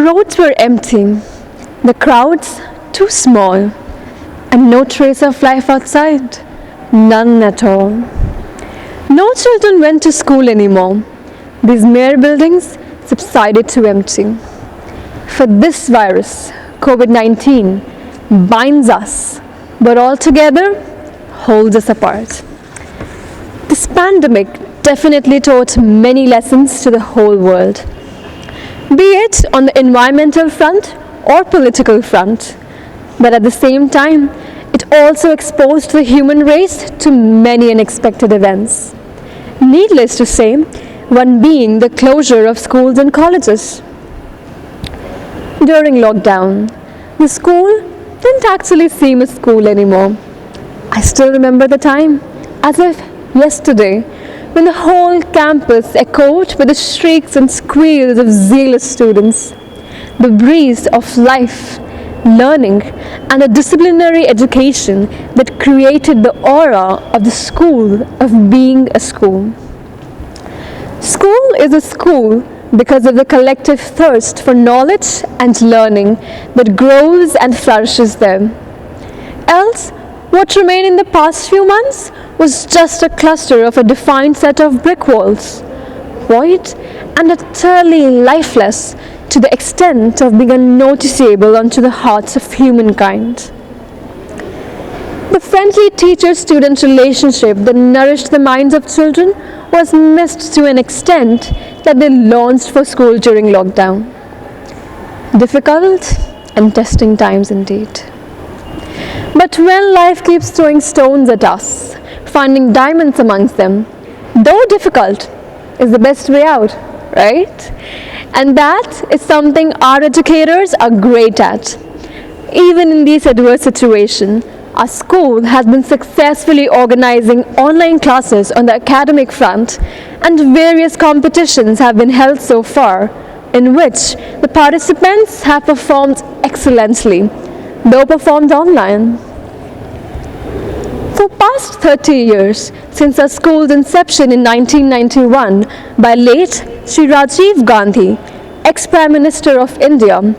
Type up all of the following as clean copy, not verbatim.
roads were empty, the crowds too small, and no trace of life outside, none at all. No children went to school anymore. These mere buildings subsided to empty. For this virus, COVID-19, binds us, but altogether holds us apart. This pandemic definitely taught many lessons to the whole world, be it on the environmental front or political front. But at the same time, it also exposed the human race to many unexpected events. Needless to say, one being the closure of schools and colleges. During lockdown, the school didn't actually seem a school anymore. I still remember the time, as if yesterday, when the whole campus echoed with the shrieks and squeals of zealous students. The breeze of life, learning, and a disciplinary education that created the aura of the school of being a school. School is a school because of the collective thirst for knowledge and learning that grows and flourishes there. Else, what remained in the past few months was just a cluster of a defined set of brick walls, void and utterly lifeless to the extent of being unnoticeable unto the hearts of humankind. The friendly teacher-student relationship that nourished the minds of children was missed to an extent that they longed for school during lockdown. Difficult and testing times indeed. But when life keeps throwing stones at us, finding diamonds amongst them, though difficult, is the best way out, right? And that is something our educators are great at. Even in these adverse situations, our school has been successfully organizing online classes on the academic front, and various competitions have been held so far, in which the participants have performed excellently, though performed online. For past 30 years, since our school's inception in 1991 by late Sri Rajiv Gandhi, ex-Prime Minister of India,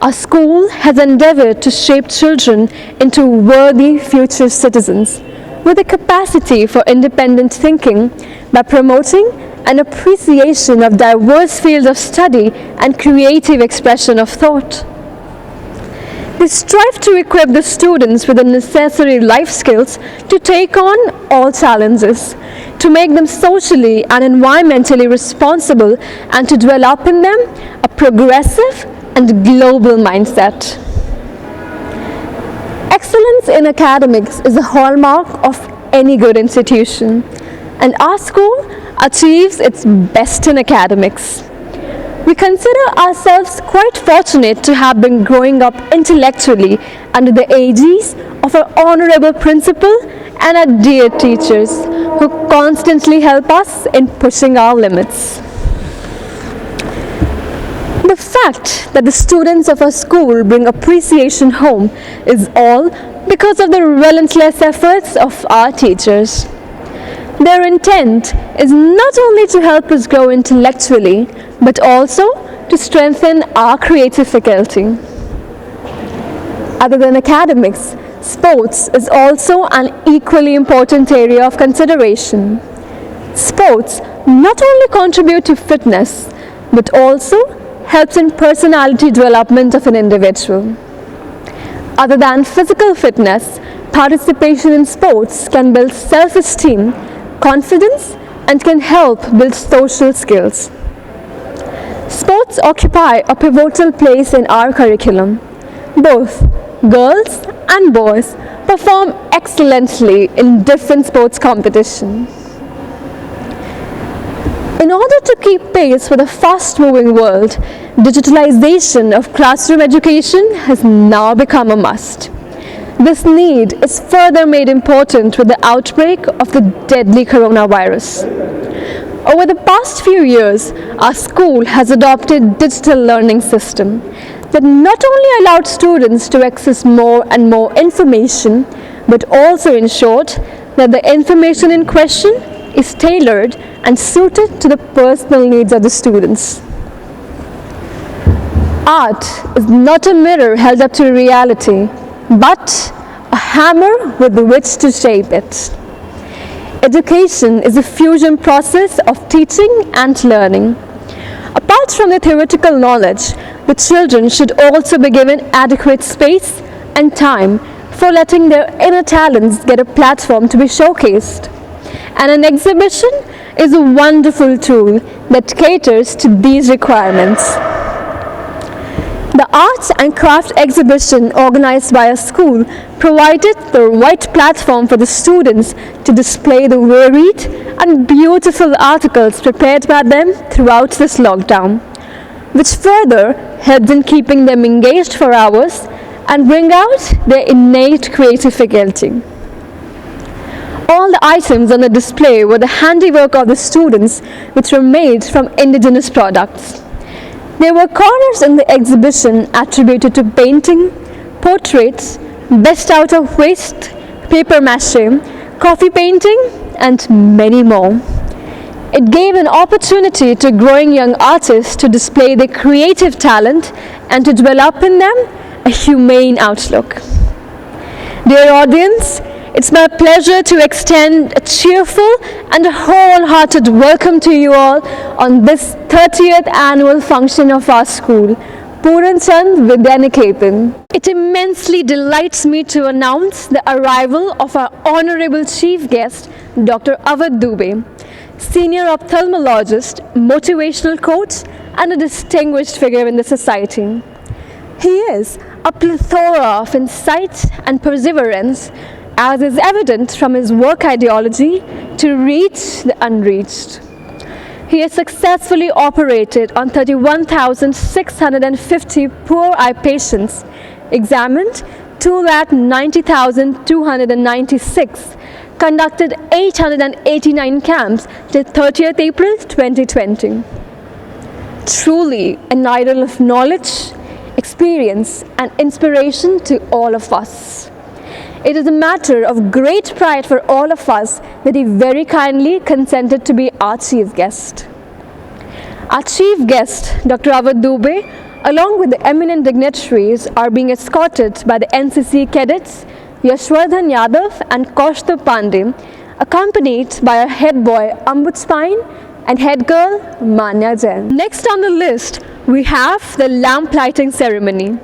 our school has endeavored to shape children into worthy future citizens with a capacity for independent thinking by promoting an appreciation of diverse fields of study and creative expression of thought. We strive to equip the students with the necessary life skills to take on all challenges, to make them socially and environmentally responsible, and to develop in them a progressive and global mindset. Excellence in academics is the hallmark of any good institution, and our school achieves its best in academics. We consider ourselves quite fortunate to have been growing up intellectually under the aegis of our honorable principal and our dear teachers who constantly help us in pushing our limits. The fact that the students of our school bring appreciation home is all because of the relentless efforts of our teachers. Their intent is not only to help us grow intellectually, but also to strengthen our creative faculty. Other than academics, sports is also an equally important area of consideration. Sports not only contribute to fitness, but also helps in personality development of an individual. Other than physical fitness, participation in sports can build self-esteem, confidence, and can help build social skills. Sports occupy a pivotal place in our curriculum. Both girls and boys perform excellently in different sports competitions. In order to keep pace with a fast-moving world, digitalization of classroom education has now become a must. This need is further made important with the outbreak of the deadly coronavirus. Over the past few years, our school has adopted digital learning system that not only allowed students to access more and more information, but also ensured that the information in question is tailored and suited to the personal needs of the students. Art is not a mirror held up to reality, but a hammer with which to shape it. Education is a fusion process of teaching and learning. Apart from the theoretical knowledge, the children should also be given adequate space and time for letting their inner talents get a platform to be showcased. And an exhibition is a wonderful tool that caters to these requirements. The arts and craft exhibition organized by a school provided the right platform for the students to display the varied and beautiful articles prepared by them throughout this lockdown, which further helped in keeping them engaged for hours and bring out their innate creative faculty. All the items on the display were the handiwork of the students, which were made from indigenous products. There were corners in the exhibition attributed to painting, portraits, best out of waste, paper mache, coffee painting, and many more. It gave an opportunity to growing young artists to display their creative talent and to develop in them a humane outlook. Dear audience, it's my pleasure to extend a cheerful and a wholehearted welcome to you all on this 30th annual function of our school, Puran Chand Vidyaniketan. It immensely delights me to announce the arrival of our honorable chief guest, Dr. Avadh Dubey, senior ophthalmologist, motivational coach, and a distinguished figure in the society. He is a plethora of insight and perseverance, as is evident from his work ideology to reach the unreached. He has successfully operated on 31,650 poor eye patients, examined 2,90,296, conducted 889 camps till 30th April 2020. Truly an idol of knowledge, experience, and inspiration to all of us. It is a matter of great pride for all of us that he very kindly consented to be our chief guest. Our chief guest, Dr. Avadh Dubey, along with the eminent dignitaries, are being escorted by the NCC cadets Yashwardhan Yadav and Kaustubh Pandey, accompanied by our head boy Ambut Pine and head girl Manya Jain. Next on the list, we have the lamp lighting ceremony.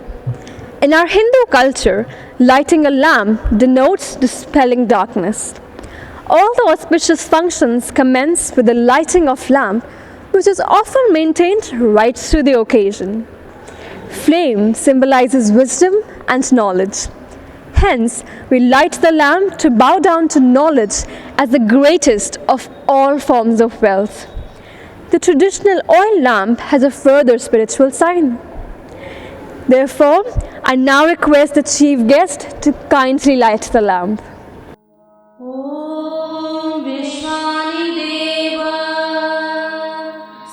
In our Hindu culture, lighting a lamp denotes dispelling darkness. All the auspicious functions commence with the lighting of lamp, which is often maintained right through the occasion. Flame symbolizes wisdom and knowledge. Hence, we light the lamp to bow down to knowledge as the greatest of all forms of wealth. The traditional oil lamp has a further spiritual sign. Therefore, I now request the chief guest to kindly light the lamp. Om Vishwani Deva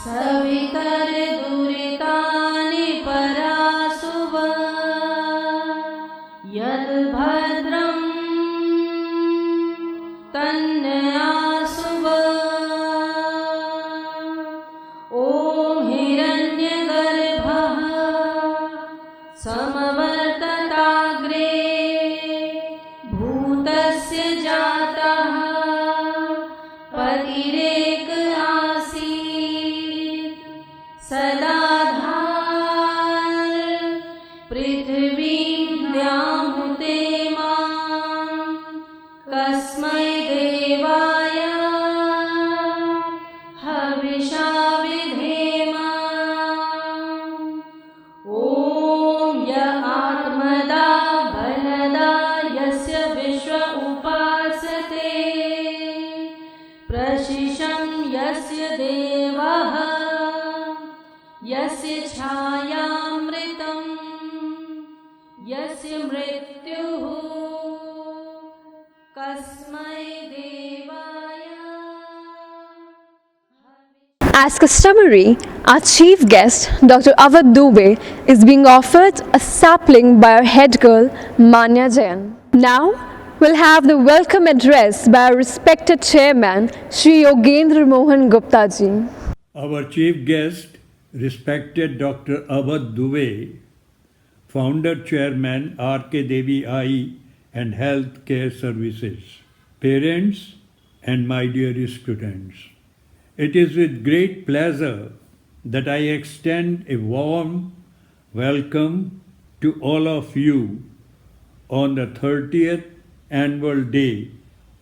Savitar Duritani Parasuva Yad Bhadram Tannayasuva Om Hiranyagarbha Samavartatagre Bhutasya Jatah Patirek Asit Sadadhar Prithvim Vyamute Mam Kasmai Devaya Havisha Vidhema Om Ya Atmada Balada Yasya Vishwa Upasate Prashisham Yasya Devaha Yasya Chayamritam Yasya Mrityuhu Kasmai Devaya. As customary, our chief guest, Dr. Avadh Dubey, is being offered a sapling by our head girl, Manya Jain. Now, we'll have the welcome address by our respected chairman, Sri Yogendra Mohan Gupta ji. Our chief guest, respected Dr. Abad Dubey, founder chairman RK Devi Eye and Health Care Services, parents and my dear students. It is with great pleasure that I extend a warm welcome to all of you on the 30th annual day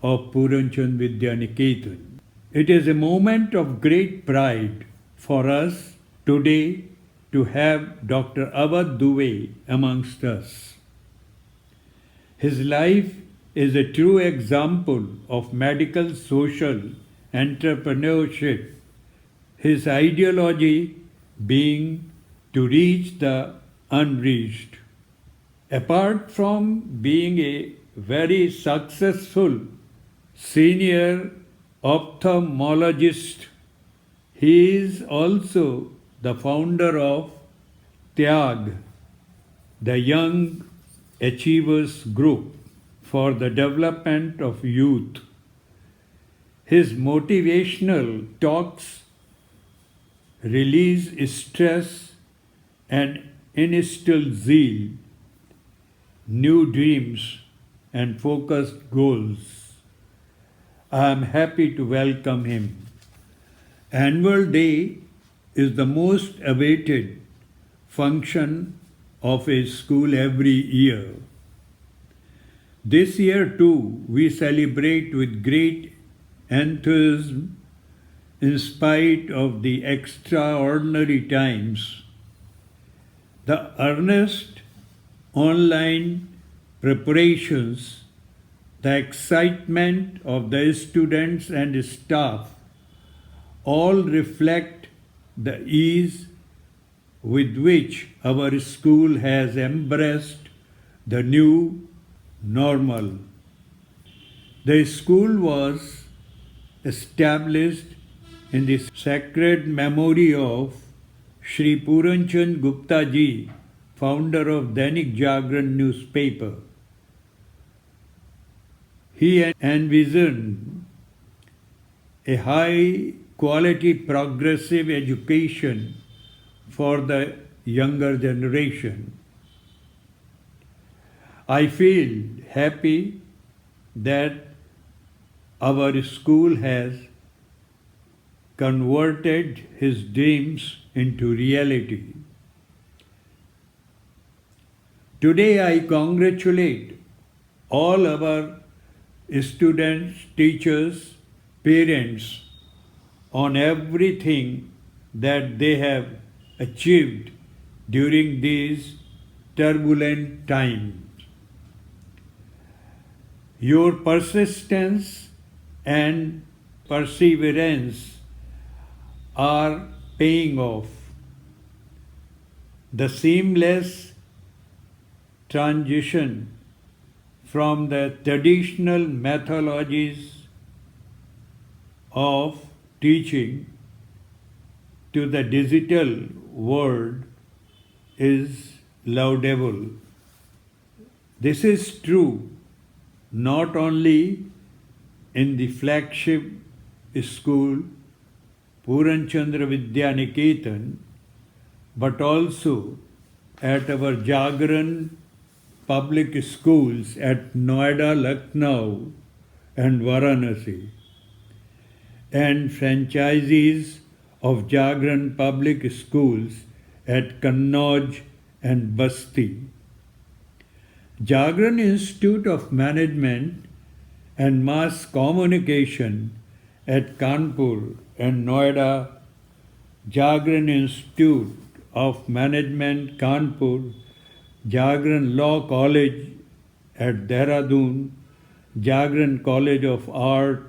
of Puranchand Vidya Niketan. It is a moment of great pride for us today to have Dr. Abad Dubey amongst us. His life is a true example of medical social entrepreneurship, his ideology being to reach the unreached. Apart from being a very successful senior ophthalmologist, he is also the founder of TYAG, the Young Achievers Group for the development of youth. His motivational talks release stress and instill zeal, new dreams, and focused goals. I am happy to welcome him. Annual Day is the most awaited function of a school every year. This year too, we celebrate with great enthusiasm in spite of the extraordinary times. The earnest online preparations, the excitement of the students and staff all reflect the ease with which our school has embraced the new normal. The school was established in the sacred memory of Shri Puranchand Gupta ji, founder of Dainik Jagran newspaper. He envisioned a high quality progressive education for the younger generation. I feel happy that our school has converted his dreams into reality. Today I congratulate all our students, teachers, parents on everything that they have achieved during these turbulent times. Your persistence and perseverance are paying off. The seamless transition from the traditional methodologies of teaching to the digital world is laudable. This is true not only in the flagship school Puranchandra Vidya Niketan, but also at our Jagran public schools at Noida, Lucknow and Varanasi, and franchisees of Jagran public schools at Kannauj and Basti. Jagran Institute of Management and Mass Communication at Kanpur and Noida, Jagran Institute of Management Kanpur, Jagran Law College at Dehradun, Jagran College of Art,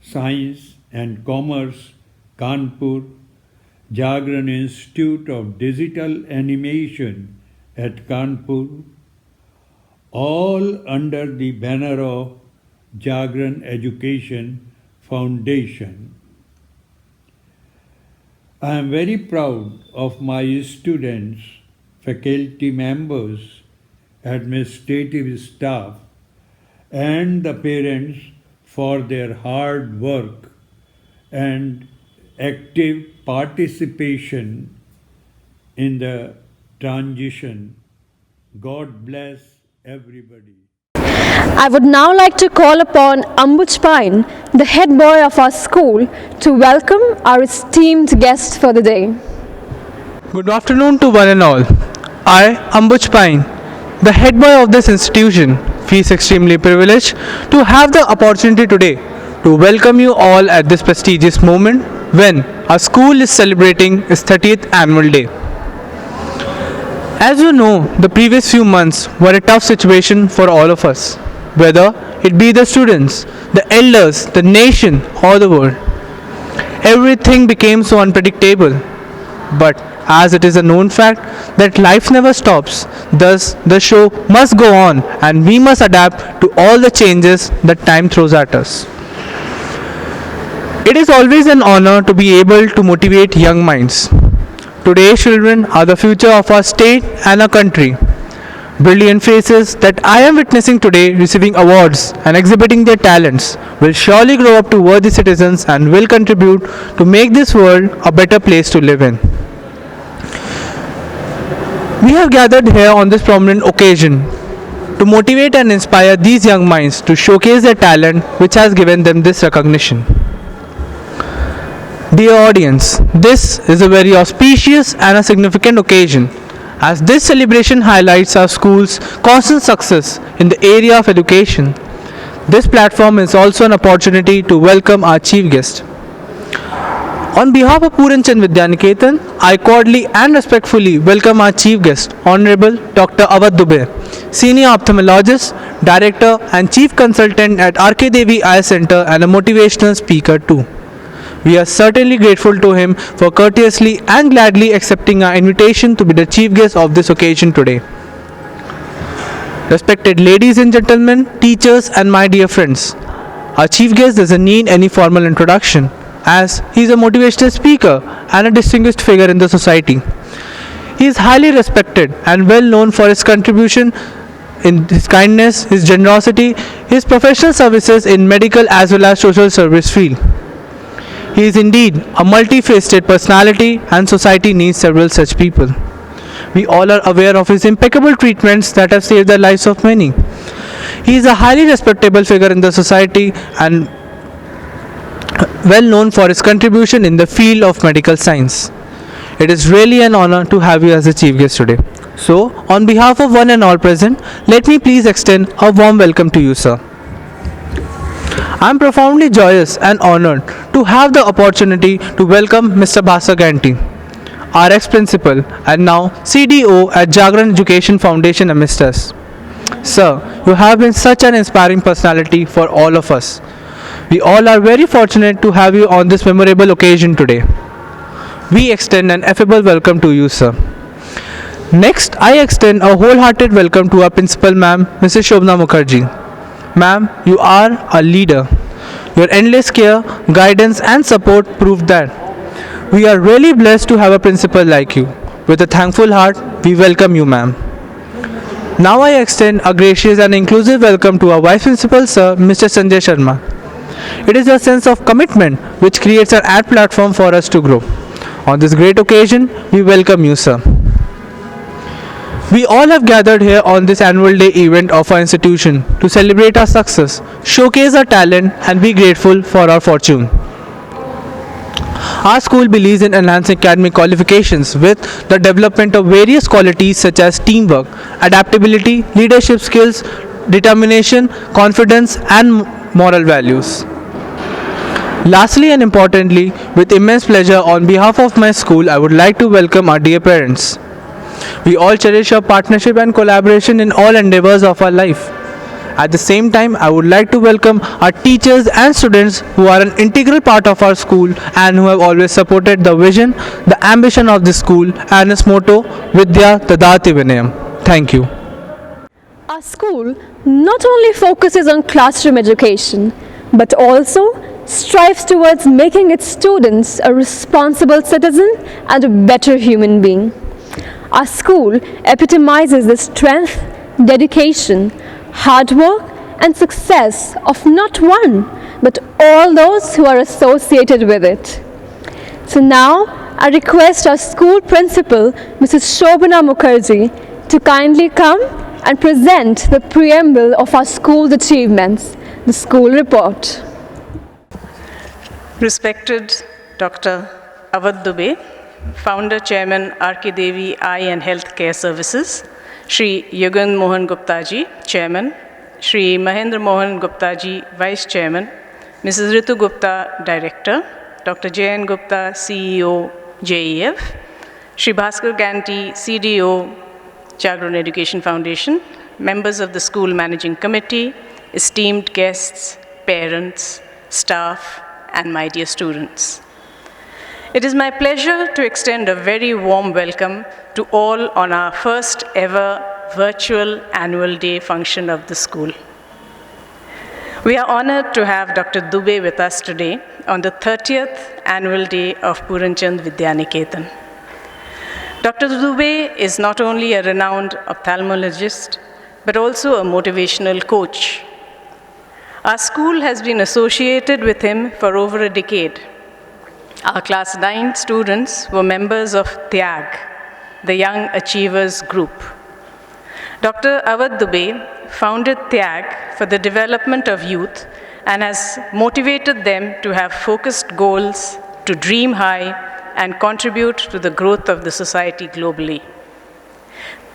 Science and Commerce, Kanpur, Jagran Institute of Digital Animation at Kanpur, all under the banner of Jagran Education Foundation. I am very proud of my students, faculty members, administrative staff, and the parents for their hard work and active participation in the transition. God bless everybody. I would now like to call upon Ambuj Pine, the head boy of our school, to welcome our esteemed guest for the day. Good afternoon to one and all. I, Ambuj Pine, the head boy of this institution, feels extremely privileged to have the opportunity today to welcome you all at this prestigious moment when our school is celebrating its 30th annual day. As you know, the previous few months were a tough situation for all of us, whether it be the students, the elders, the nation, or the world. Everything became so unpredictable. But as it is a known fact that life never stops, thus the show must go on and we must adapt to all the changes that time throws at us. It is always an honor to be able to motivate young minds. Today's children are the future of our state and our country. Brilliant faces that I am witnessing today receiving awards and exhibiting their talents will surely grow up to worthy citizens and will contribute to make this world a better place to live in. We have gathered here on this prominent occasion to motivate and inspire these young minds to showcase their talent which has given them this recognition. Dear audience, this is a very auspicious and a significant occasion as this celebration highlights our school's constant success in the area of education. This platform is also an opportunity to welcome our chief guest. On behalf of Puran Chand Vidyaniketan, I cordially and respectfully welcome our chief guest, Honorable Dr. Awadh Dubey, Senior Ophthalmologist, Director and Chief Consultant at R.K. Devi Eye Center and a motivational speaker too. We are certainly grateful to him for courteously and gladly accepting our invitation to be the chief guest of this occasion today. Respected ladies and gentlemen, teachers and my dear friends, our chief guest doesn't need any formal introduction as he is a motivational speaker and a distinguished figure in the society. He is highly respected and well known for his contribution in his kindness, his generosity, his professional services in medical as well as social service field. He is indeed a multifaceted personality and society needs several such people. We all are aware of his impeccable treatments that have saved the lives of many. He is a highly respectable figure in the society and well known for his contribution in the field of medical science. It is really an honor to have you as a chief guest today. So, on behalf of one and all present, let me please extend a warm welcome to you, sir. I am profoundly joyous and honored to have the opportunity to welcome Mr. Bhasar Ganti, our ex-principal and now CDO at Jagran Education Foundation amidst us. Sir, you have been such an inspiring personality for all of us. We all are very fortunate to have you on this memorable occasion today. We extend an affable welcome to you, sir. Next, I extend a wholehearted welcome to our principal, ma'am, Mrs. Shobna Mukherjee. Ma'am, you are a leader. Your endless care, guidance and support prove that. We are really blessed to have a principal like you. With a thankful heart, we welcome you, ma'am. Now I extend a gracious and inclusive welcome to our Vice Principal, Sir, Mr. Sanjay Sharma. It is your sense of commitment which creates an ad platform for us to grow. On this great occasion, we welcome you, sir. We all have gathered here on this annual day event of our institution to celebrate our success, showcase our talent and be grateful for our fortune. Our school believes in enhancing academic qualifications with the development of various qualities such as teamwork, adaptability, leadership skills, determination, confidence and moral values. Lastly and importantly, with immense pleasure on behalf of my school, I would like to welcome our dear parents. We all cherish our partnership and collaboration in all endeavors of our life. At the same time, I would like to welcome our teachers and students who are an integral part of our school and who have always supported the vision, the ambition of the school and its motto, Vidya Tadati Vinayam. Thank you. Our school not only focuses on classroom education, but also strives towards making its students a responsible citizen and a better human being. Our school epitomizes the strength, dedication, hard work and success of not one, but all those who are associated with it. So now, I request our school principal, Mrs. Shobana Mukherjee, to kindly come and present the preamble of our school's achievements, the school report. Respected Dr. Avad Dubey, Founder Chairman RK Devi Eye and Healthcare Services, Shri Yugan Mohan Gupta ji, Chairman, Shri Mahendra Mohan Gupta ji, Vice Chairman, Mrs. Ritu Gupta, Director, Dr. Jayan Gupta, CEO, JEF, Shri Bhaskar Ganti, CDO, Jagran Education Foundation, members of the School Managing Committee, esteemed guests, parents, staff, and my dear students. It is my pleasure to extend a very warm welcome to all on our first ever virtual annual day function of the school. We are honored to have Dr. Dubey with us today on the 30th annual day of Puranchand Vidyaniketan. Dr. Dubey is not only a renowned ophthalmologist, but also a motivational coach. Our school has been associated with him for over a decade. Our class 9 students were members of TYAG, the Young Achievers Group. Dr. Avad Dubey founded TYAG for the development of youth and has motivated them to have focused goals, to dream high, and contribute to the growth of the society globally.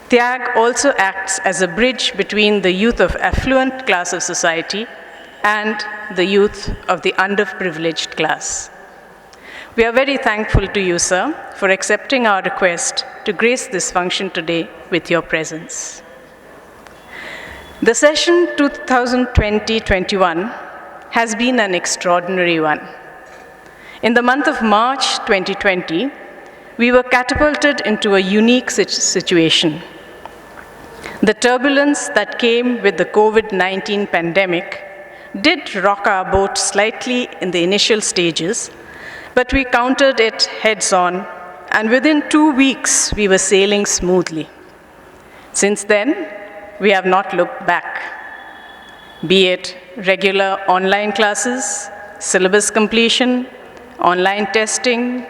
TYAG also acts as a bridge between the youth of affluent class of society and the youth of the underprivileged class. We are very thankful to you, sir, for accepting our request to grace this function today with your presence. The session 2020-21 has been an extraordinary one. In the month of March 2020, we were catapulted into a unique situation. The turbulence that came with the COVID-19 pandemic did rock our boat slightly in the initial stages, but we countered it heads-on, and within 2 weeks, we were sailing smoothly. Since then, we have not looked back. Be it regular online classes, syllabus completion, online testing,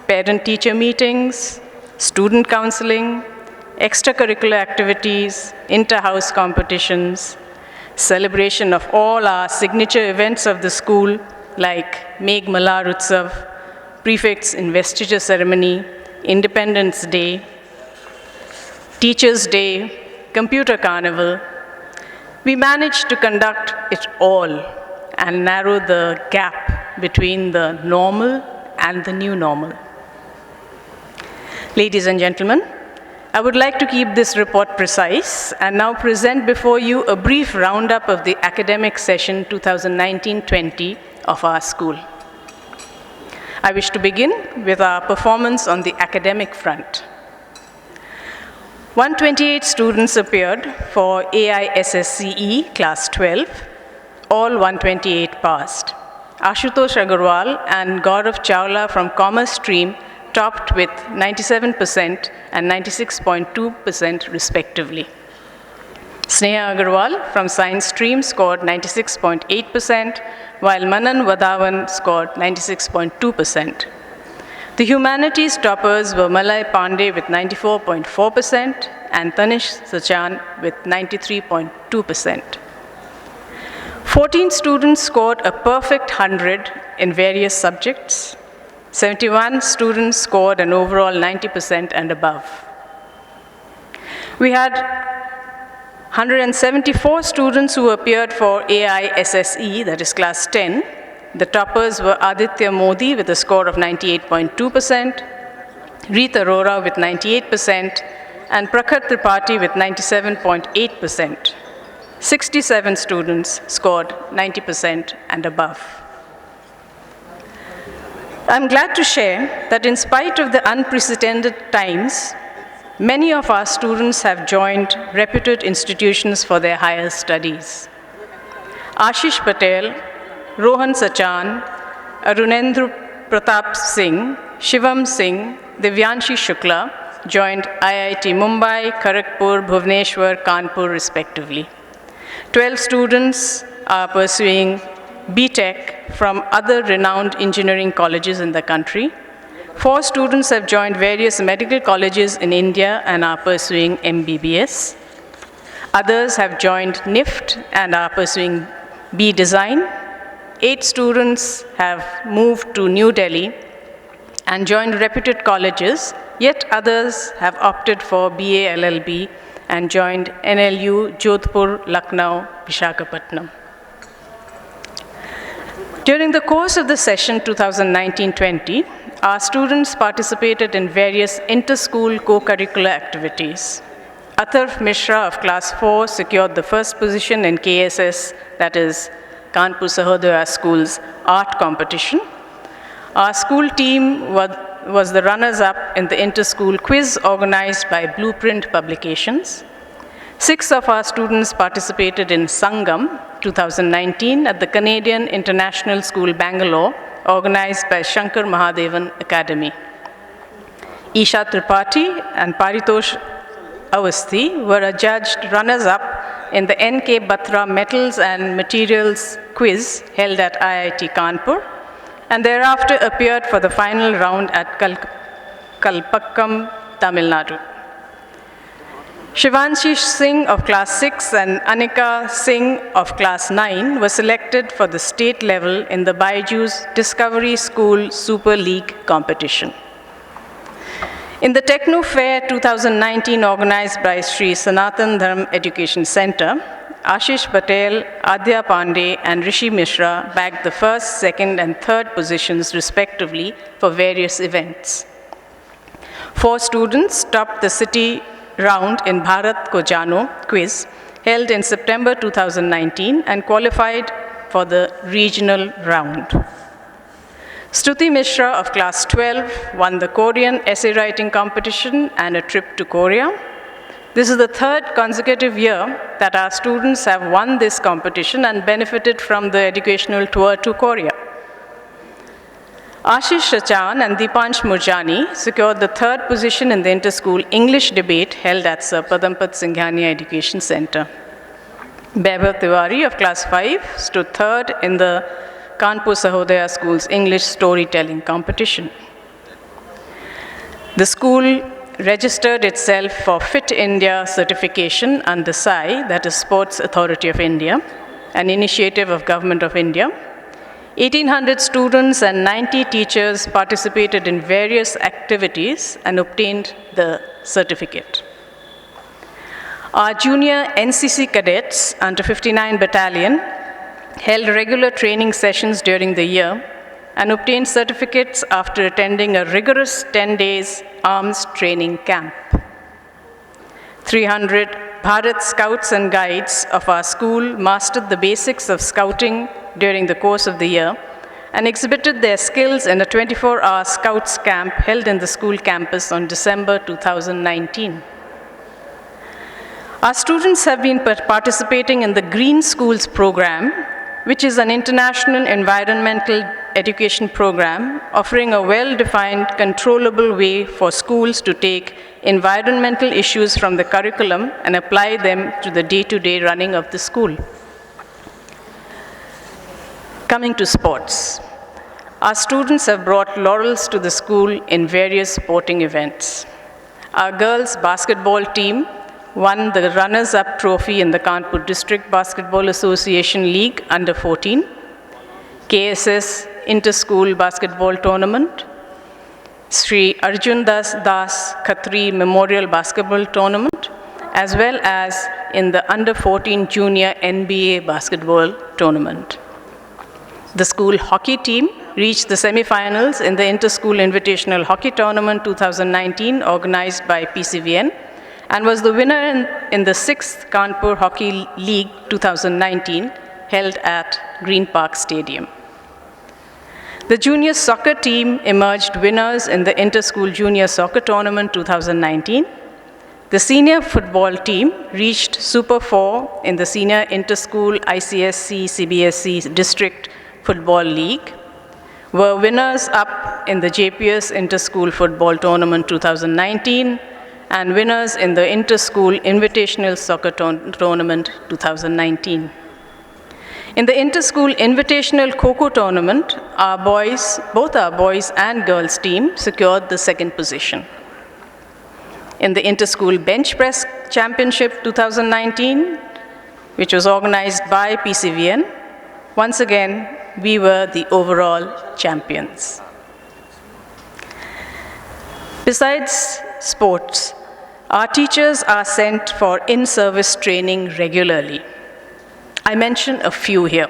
parent-teacher meetings, student counseling, extracurricular activities, inter-house competitions, celebration of all our signature events of the school like Megh Malar Utsav, Prefect's Investiture Ceremony, Independence Day, Teachers' Day, Computer Carnival. We managed to conduct it all and narrow the gap between the normal and the new normal. Ladies and gentlemen, I would like to keep this report precise and now present before you a brief roundup of the academic session 2019-20 of our school. I wish to begin with our performance on the academic front. 128 students appeared for AISSCE Class 12. All 128 passed. Ashutosh Agarwal and Gaurav Chawla from Commerce Stream topped with 97% and 96.2% respectively. Sneha Agarwal from Science Stream scored 96.8%, while Manan Vadavan scored 96.2%. The humanities toppers were Malay Pandey with 94.4% and Tanish Sachan with 93.2%. 14 students scored a perfect 100 in various subjects. 71 students scored an overall 90% and above. We had 174 students who appeared for AISSE, that is class 10. The toppers were Aditya Modi with a score of 98.2%, Reet Arora with 98%, and Prakhar Tripathi with 97.8%. 67 students scored 90% and above. I'm glad to share that in spite of the unprecedented times, many of our students have joined reputed institutions for their higher studies. Ashish Patel, Rohan Sachan, Arunendra Pratap Singh, Shivam Singh, Divyanshi Shukla joined IIT Mumbai, Kharagpur, Bhubaneswar, Kanpur respectively. 12 students are pursuing BTech from other renowned engineering colleges in the country. 4 students have joined various medical colleges in India and are pursuing MBBS. Others have joined NIFT and are pursuing B Design. 8 students have moved to New Delhi and joined reputed colleges, yet others have opted for BA LLB and joined NLU, Jodhpur, Lucknow, Visakhapatnam. During the course of the session 2019-20, our students participated in various inter-school co-curricular activities. Atharv Mishra of class 4 secured the first position in KSS, that is Kanpur Sahodaya School's art competition. Our school team was the runners-up in the inter-school quiz organized by Blueprint Publications. 6 of our students participated in Sangam 2019 at the Canadian International School, Bangalore, organized by Shankar Mahadevan Academy. Isha Tripathi and Paritosh Awasthi were adjudged runners-up in the N.K. Batra Metals and Materials quiz held at IIT Kanpur, and thereafter appeared for the final round at Kalpakkam, Tamil Nadu. Shivanshi Singh of class 6 and Anika Singh of class 9 were selected for the state level in the Baiju's Discovery School Super League competition. In the Techno Fair 2019 organized by Sri Sanatan Dharm Education Center, Ashish Patel, Adya Pandey, and Rishi Mishra bagged the first, second, and third positions respectively for various events. 4 students topped the city round in Bharat Ko Jano quiz held in September 2019 and qualified for the regional round. Stuti Mishra of class 12 won the Korean essay writing competition and a trip to Korea. This is the 3rd consecutive year that our students have won this competition and benefited from the educational tour to Korea. Ashish Shachan and Deepansh Murjani secured the 3rd position in the inter-school English debate held at Sir Padampat Singhania Education Center. Vaibhav Tiwari of class 5 stood 3rd in the Kanpur Sahodaya School's English storytelling competition. The school registered itself for Fit India certification under SAI, that is Sports Authority of India, an initiative of Government of India. 1,800 students and 90 teachers participated in various activities and obtained the certificate. Our junior NCC cadets under 59 Battalion held regular training sessions during the year and obtained certificates after attending a rigorous 10 days arms training camp. 300 Bharat Scouts and Guides of our school mastered the basics of scouting during the course of the year and exhibited their skills in a 24-hour Scouts camp held in the school campus on December 2019. Our students have been participating in the Green Schools program, which is an international environmental education program offering a well-defined, controllable way for schools to take environmental issues from the curriculum and apply them to the day-to-day running of the school. Coming to sports, our students have brought laurels to the school in various sporting events. Our girls' basketball team won the runners-up trophy in the Kanpur District Basketball Association League under 14, KSS Inter-School Basketball Tournament, Sri Arjun Das Khatri Memorial Basketball Tournament, as well as in the under 14 Junior NBA Basketball Tournament. The school hockey team reached the semi-finals in the Inter-School Invitational Hockey Tournament 2019 organized by PCVN and was the winner in the 6th Kanpur Hockey League 2019 held at Green Park Stadium. The junior soccer team emerged winners in the Inter-School Junior Soccer Tournament 2019. The senior football team reached Super 4 in the Senior Inter-School ICSC CBSC District Football League, were winners up in the JPS Inter-School Football Tournament 2019, and winners in the Inter-School Invitational Soccer Tournament 2019. In the inter-school invitational Kho-Kho tournament, both our boys and girls team secured the second position. In the inter-school bench press championship 2019, which was organized by PCVN, once again, we were the overall champions. Besides sports, our teachers are sent for in-service training regularly. I mention a few here.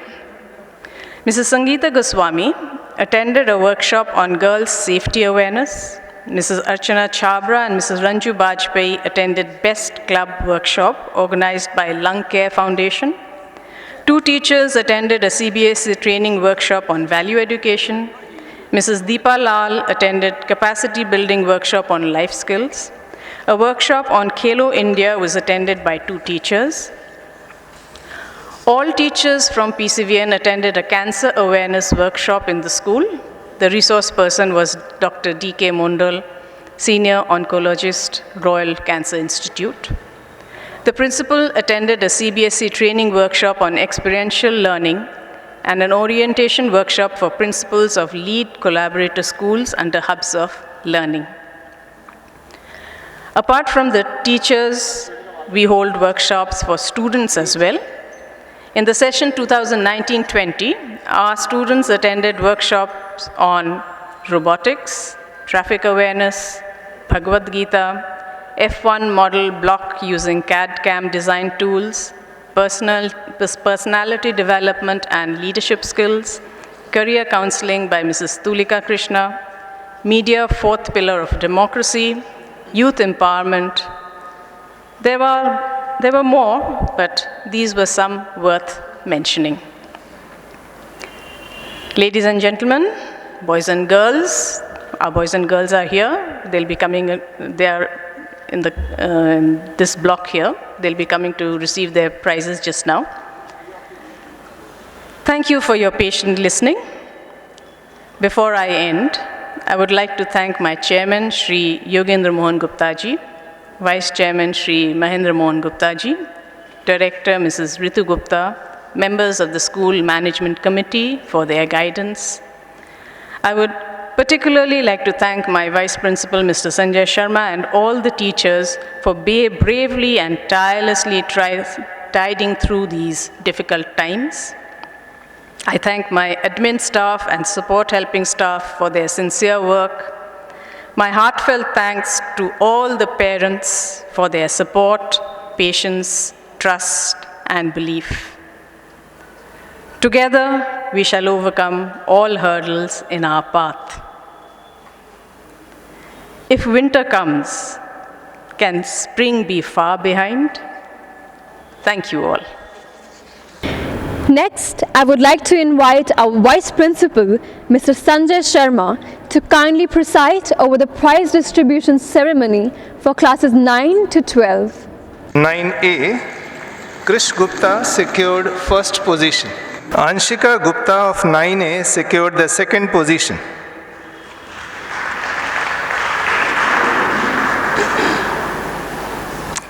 Mrs. Sangeeta Goswami attended a workshop on girls' safety awareness. Mrs. Archana Chabra and Mrs. Ranju Bajpayee attended Best Club workshop organized by Lung Care Foundation. 2 teachers attended a CBSE training workshop on value education. Mrs. Deepa Lal attended capacity building workshop on life skills. A workshop on Khelo India was attended by 2 teachers. All teachers from PCVN attended a cancer awareness workshop in the school. The resource person was Dr. D.K. Mondal, Senior Oncologist, Royal Cancer Institute. The principal attended a CBSE training workshop on experiential learning and an orientation workshop for principals of lead collaborator schools under hubs of learning. Apart from the teachers, we hold workshops for students as well. In the session 2019-20, our students attended workshops on robotics, traffic awareness, Bhagavad Gita, F1 model block using CAD/CAM design tools, personality development and leadership skills, career counseling by Mrs. Tulika Krishna, media, 4th pillar of democracy, youth empowerment. There were more, but these were some worth mentioning. Ladies and gentlemen, boys and girls, our boys and girls are here. They'll be coming, they are in this block here. They'll be coming to receive their prizes just now. Thank you for your patient listening. Before I end, I would like to thank my chairman, Shri Yogendra Mohan Gupta ji, Vice Chairman, Shri Mahendra Mohan Gupta ji, Director, Mrs. Ritu Gupta, members of the School Management Committee for their guidance. I would particularly like to thank my Vice Principal, Mr. Sanjay Sharma, and all the teachers for bravely and tirelessly tiding through these difficult times. I thank my admin staff and support helping staff for their sincere work. My heartfelt thanks to all the parents for their support, patience, trust, and belief. Together, we shall overcome all hurdles in our path. If winter comes, can spring be far behind? Thank you all. Next, I would like to invite our Vice Principal, Mr. Sanjay Sharma, to kindly preside over the prize distribution ceremony for classes 9 to 12. 9A, Krish Gupta secured first position. Anshika Gupta of 9A secured the second position.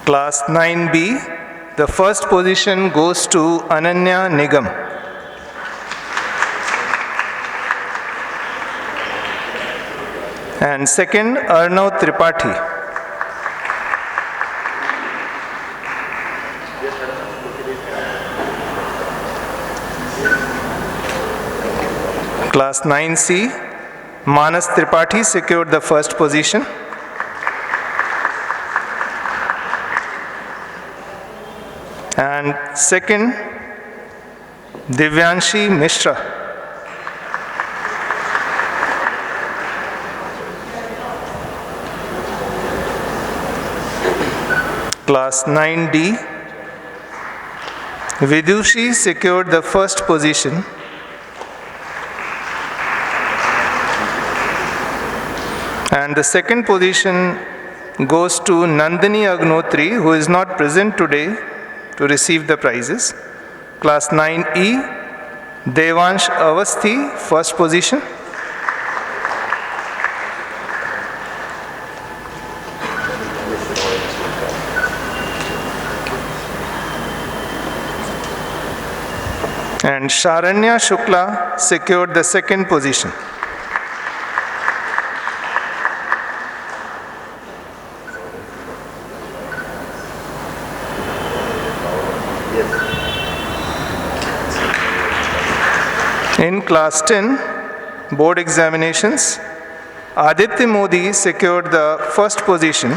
Class 9B, the first position goes to Ananya Nigam. And second, Arnav Tripathi. Class 9C, Manas Tripathi secured the first position. And second, Divyanshi Mishra. Class 9D, Vidushi secured the first position. And the second position goes to Nandini Agnotri, who is not present today to receive the prizes. Class 9E, Devansh Avasthi, first position. And Sharanya Shukla secured the second position. In class 10 board examinations, Aditya Modi secured the first position,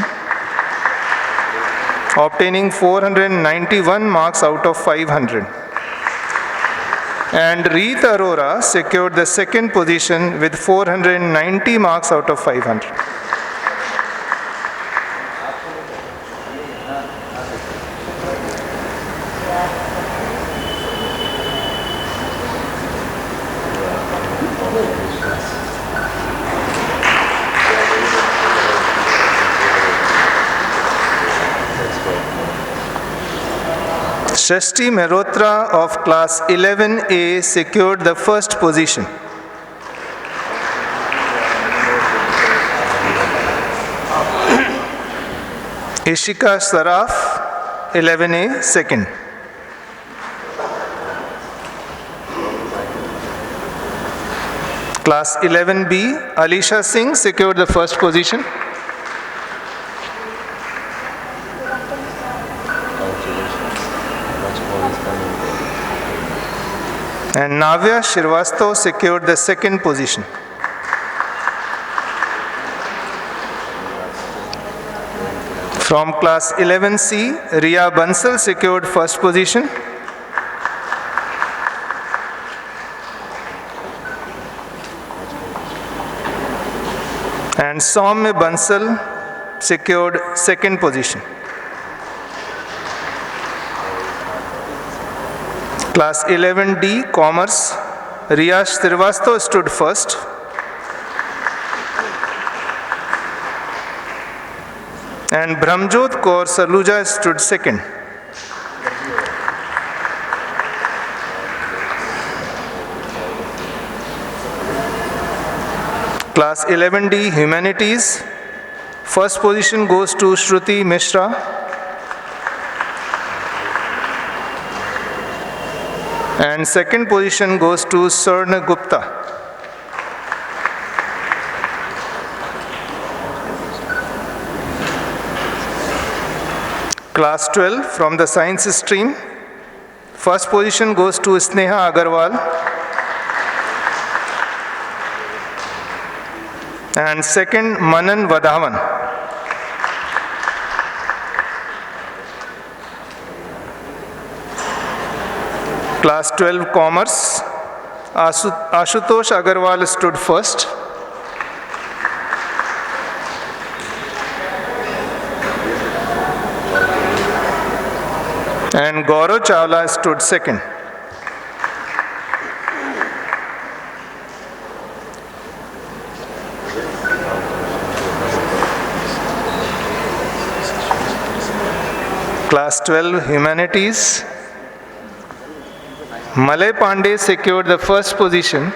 obtaining 491 marks out of 500. And Reet Arora secured the second position with 490 marks out of 500. Shashti Mehrotra of class 11A secured the first position. Ishika Saraf, 11A, second. Class 11B, Alisha Singh secured the first position. And Navya Shirvastav secured the second position. From class 11C, Riya Bansal secured first position. And Soumya Bansal secured second position. Class 11D, Commerce, Riyash Srivastava stood first. And Brahmjot Kaur Saluja stood second. Class 11D, Humanities, first position goes to Shruti Mishra. And second position goes to Sarna Gupta. Class 12 from the science stream. First position goes to Sneha Agarwal. And second, Manan Vadhavan. Class 12 Commerce, Ashutosh Agarwal stood first. And Gaurav Chawla stood second. Class 12 Humanities, Malay Pandey secured the first position.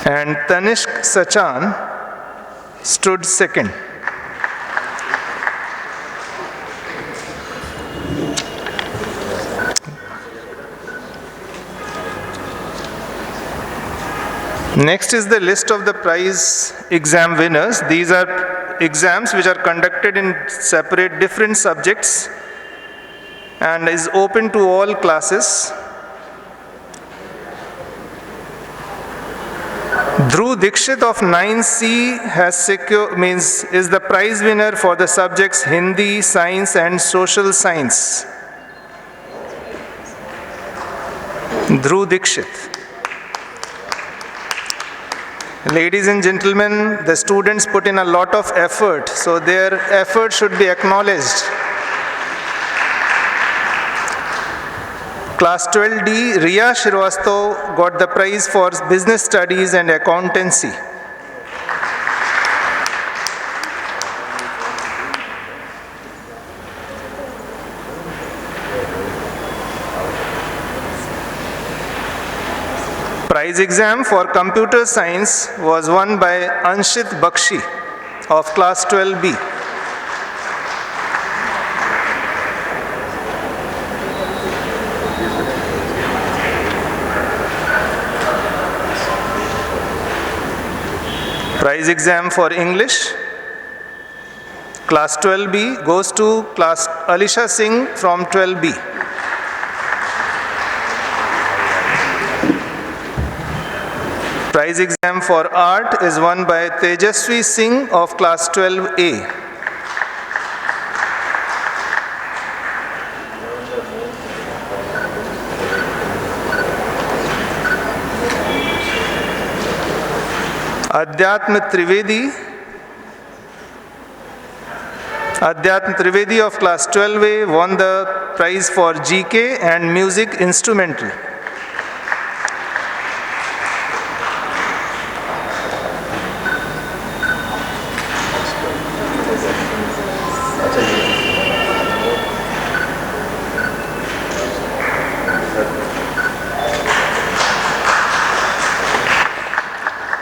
And Tanishq Sachan stood second. Next is the list of the prize exam winners. These are exams which are conducted in separate different subjects and is open to all classes. Dhruv Dikshit of 9C has is the prize winner for the subjects Hindi, Science and Social Science. Dhruv Dikshit. Ladies and gentlemen, the students put in a lot of effort, so their effort should be acknowledged. Class 12D, Riya Srivastava got the prize for Business Studies and Accountancy. Prize exam for Computer Science was won by Anshit Bakshi of class 12B. Prize exam for English. Class 12B goes to class Alisha Singh from 12B. Prize exam for art is won by Tejaswi Singh of class 12A. Adhyatma Trivedi of class 12A won the prize for GK and music instrumental.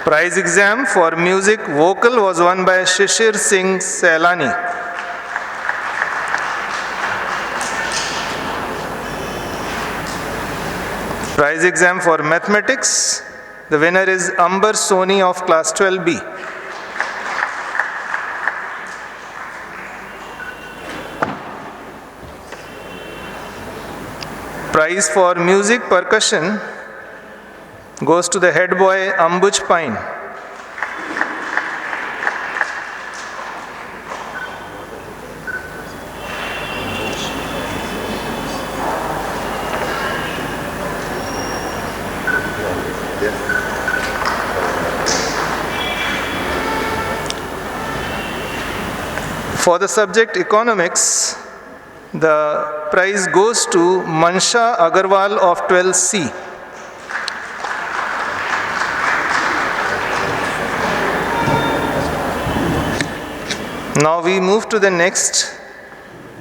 Prize exam for music vocal was won by Shishir Singh Sailani. Prize exam for mathematics, the winner is Amber Soni of class 12B. Prize for music percussion goes to the head boy Ambuj Pine. For the subject economics, the prize goes to Mansha Agarwal of 12C. Now we move to the next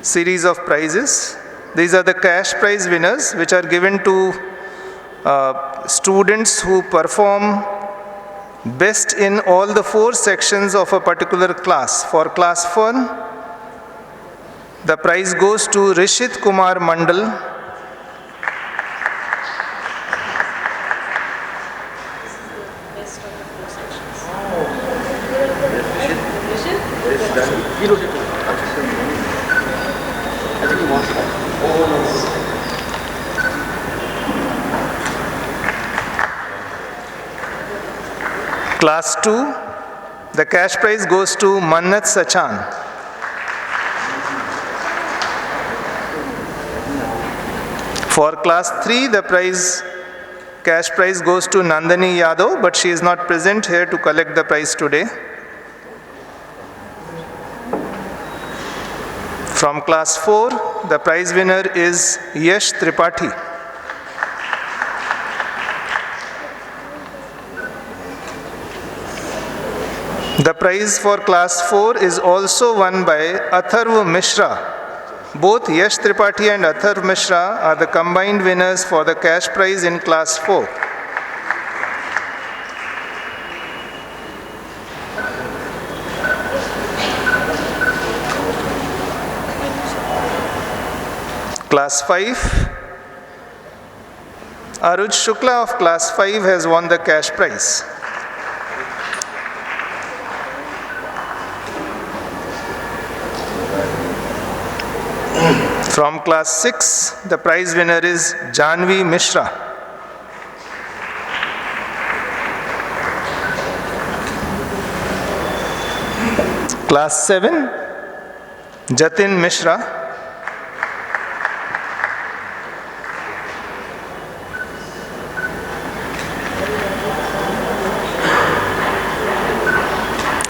series of prizes. These are the cash prize winners, which are given to students who perform best in all the 4 sections of a particular class. For class 1, the prize goes to Rishit Kumar Mandal. Class 2, the cash prize goes to Mannat Sachan. For class 3, the cash prize goes to Nandini Yadav, but she is not present here to collect the prize today. From class 4, the prize winner is Yash Tripathi. The prize for class 4 is also won by Atharv Mishra. Both Yash Tripathi and Atharv Mishra are the combined winners for the cash prize in class 4. Class 5, Aruj Shukla of class 5 has won the cash prize. From class 6, the prize winner is Janvi Mishra. Class 7, Jatin Mishra.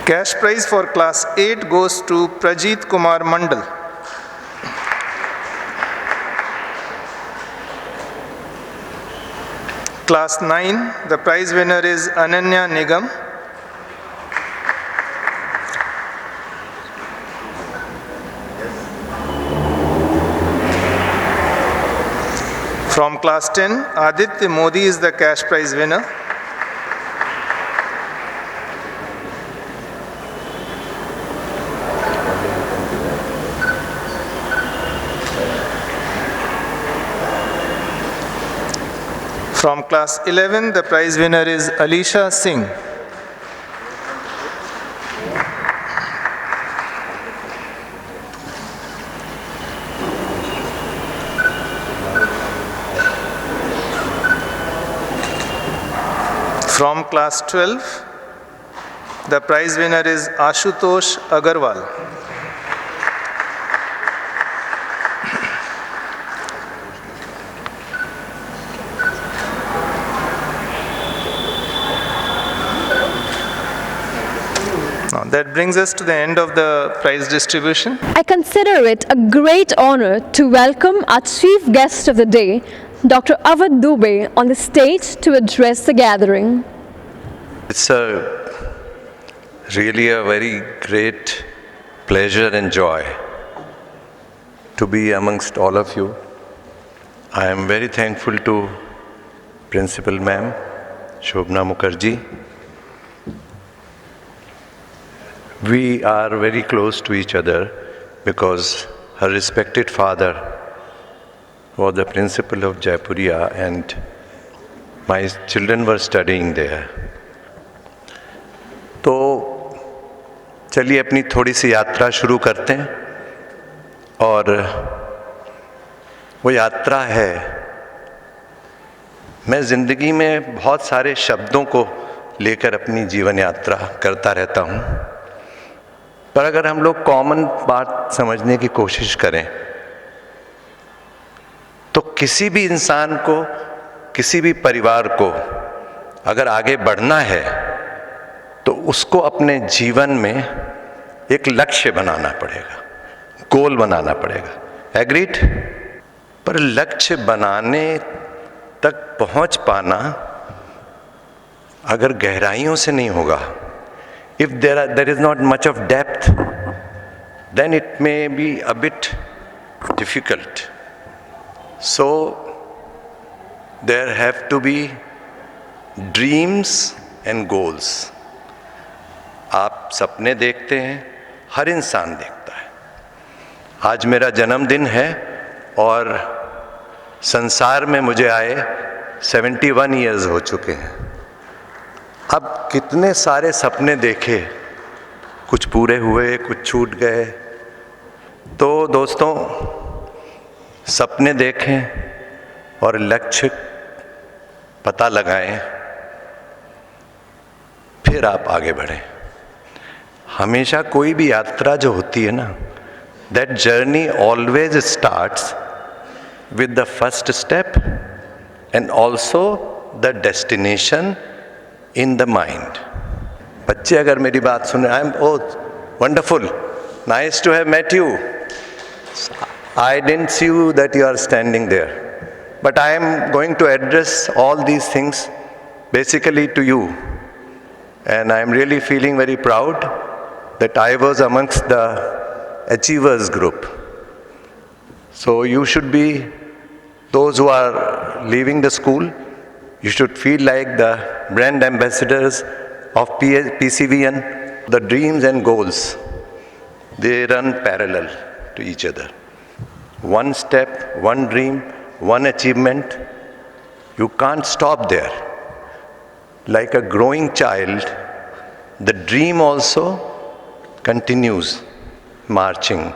Cash prize for class 8 goes to Prajit Kumar Mandal. Class 9, the prize winner is Ananya Nigam. From class 10, Aditya Modi is the cash prize winner. From class 11, the prize winner is Alisha Singh. From class 12, the prize winner is Ashutosh Agarwal. Now, that brings us to the end of the prize distribution. I consider it a great honor to welcome our chief guest of the day, Dr. Avad Dubey, on the stage to address the gathering. It's really a very great pleasure and joy to be amongst all of you. I am very thankful to Principal Ma'am, Shobna Mukherjee. We are very close to each other because her respected father was the principal of Jaipuria and my children were studying there. तो चलिए अपनी थोड़ी सी यात्रा शुरू करते हैं और वो यात्रा है, मैं ज़िंदगी में बहुत सारे शब्दों को लेकर अपनी जीवन यात्रा करता रहता हूँ, पर अगर हम लोग कॉमन बात समझने की कोशिश करें तो किसी भी इंसान को, किसी भी परिवार को अगर आगे बढ़ना है तो उसको अपने जीवन में एक लक्ष्य बनाना पड़ेगा, गोल बनाना पड़ेगा। एग्रीड? पर लक्ष्य बनाने तक पहुंच पाना अगर गहराइयों से नहीं होगा, if there is not much of depth, then it may be a bit difficult. So there have to be dreams and goals. आप सपने देखते हैं, हर इंसान देखता है। आज मेरा जन्मदिन है और संसार में मुझे आए 71 इयर्स हो चुके हैं। अब कितने सारे सपने देखे, कुछ पूरे हुए, कुछ छूट गए। तो दोस्तों, सपने देखें और लक्ष्य पता लगाएं, फिर आप आगे बढ़ें। हमेशा कोई भी यात्रा जो होती है ना, that journey always starts with the first step and also the destination in the mind. बच्चे अगर मेरी बात सुने, I am wonderful, nice to have met you. I didn't see you that you are standing there, but I am going to address all these things basically to you, and I am really feeling very proud that I was amongst the achievers group. So you should be, those who are leaving the school, you should feel like the brand ambassadors of PCVN. The dreams and goals, they run parallel to each other. One step, one dream, one achievement, you can't stop there. Like a growing child, the dream also continues marching.